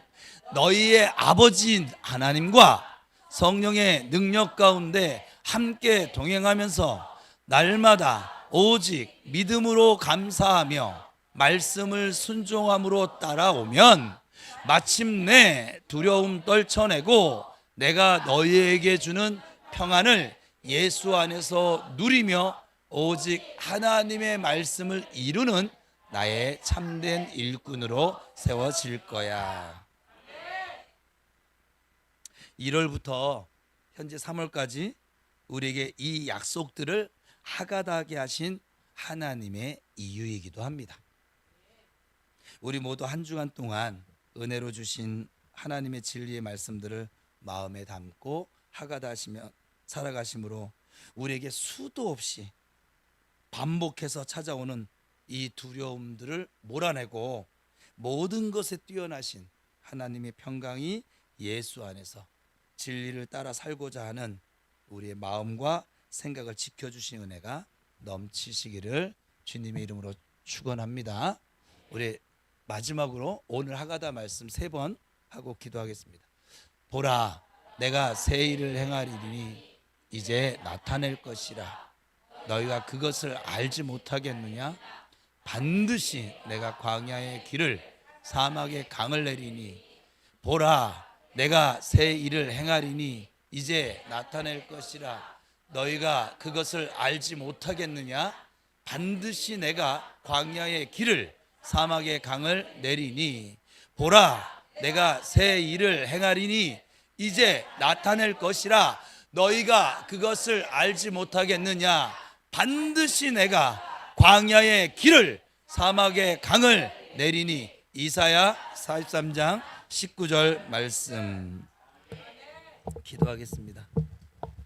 너희의 아버지인 하나님과 성령의 능력 가운데 함께 동행하면서 날마다 오직 믿음으로 감사하며 말씀을 순종함으로 따라오면 마침내 두려움 떨쳐내고 내가 너희에게 주는 평안을 예수 안에서 누리며 오직 하나님의 말씀을 이루는 나의 참된 일꾼으로 세워질 거야. 1월부터 현재 3월까지 우리에게 이 약속들을 하가다하게 하신 하나님의 이유이기도 합니다. 우리 모두 한 주간 동안 은혜로 주신 하나님의 진리의 말씀들을 마음에 담고 하가다하시며 살아가심으로 우리에게 수도 없이 반복해서 찾아오는 이 두려움들을 몰아내고 모든 것에 뛰어나신 하나님의 평강이 예수 안에서 진리를 따라 살고자 하는 우리의 마음과 생각을 지켜주신 은혜가 넘치시기를 주님의 이름으로 축원합니다. 우리 마지막으로 오늘 하가다 말씀 3번 하고 기도하겠습니다. 보라, 내가 새 일을 행하리니 이제 나타낼 것이라. 너희가 그것을 알지 못하겠느냐? 반드시 내가 광야의 길을 사막의 강을 내리니 보라, 내가 새 일을 행하리니 이제 나타낼 것이라. 너희가 그것을 알지 못하겠느냐? 반드시 내가 광야의 길을 사막의 강을 내리니 보라, 내가 새 일을 행하리니 이제 나타낼 것이라. 너희가 그것을 알지 못하겠느냐? 반드시 내가 광야의 길을 사막의 강을 내리니. 이사야 43장 19절 말씀 기도하겠습니다.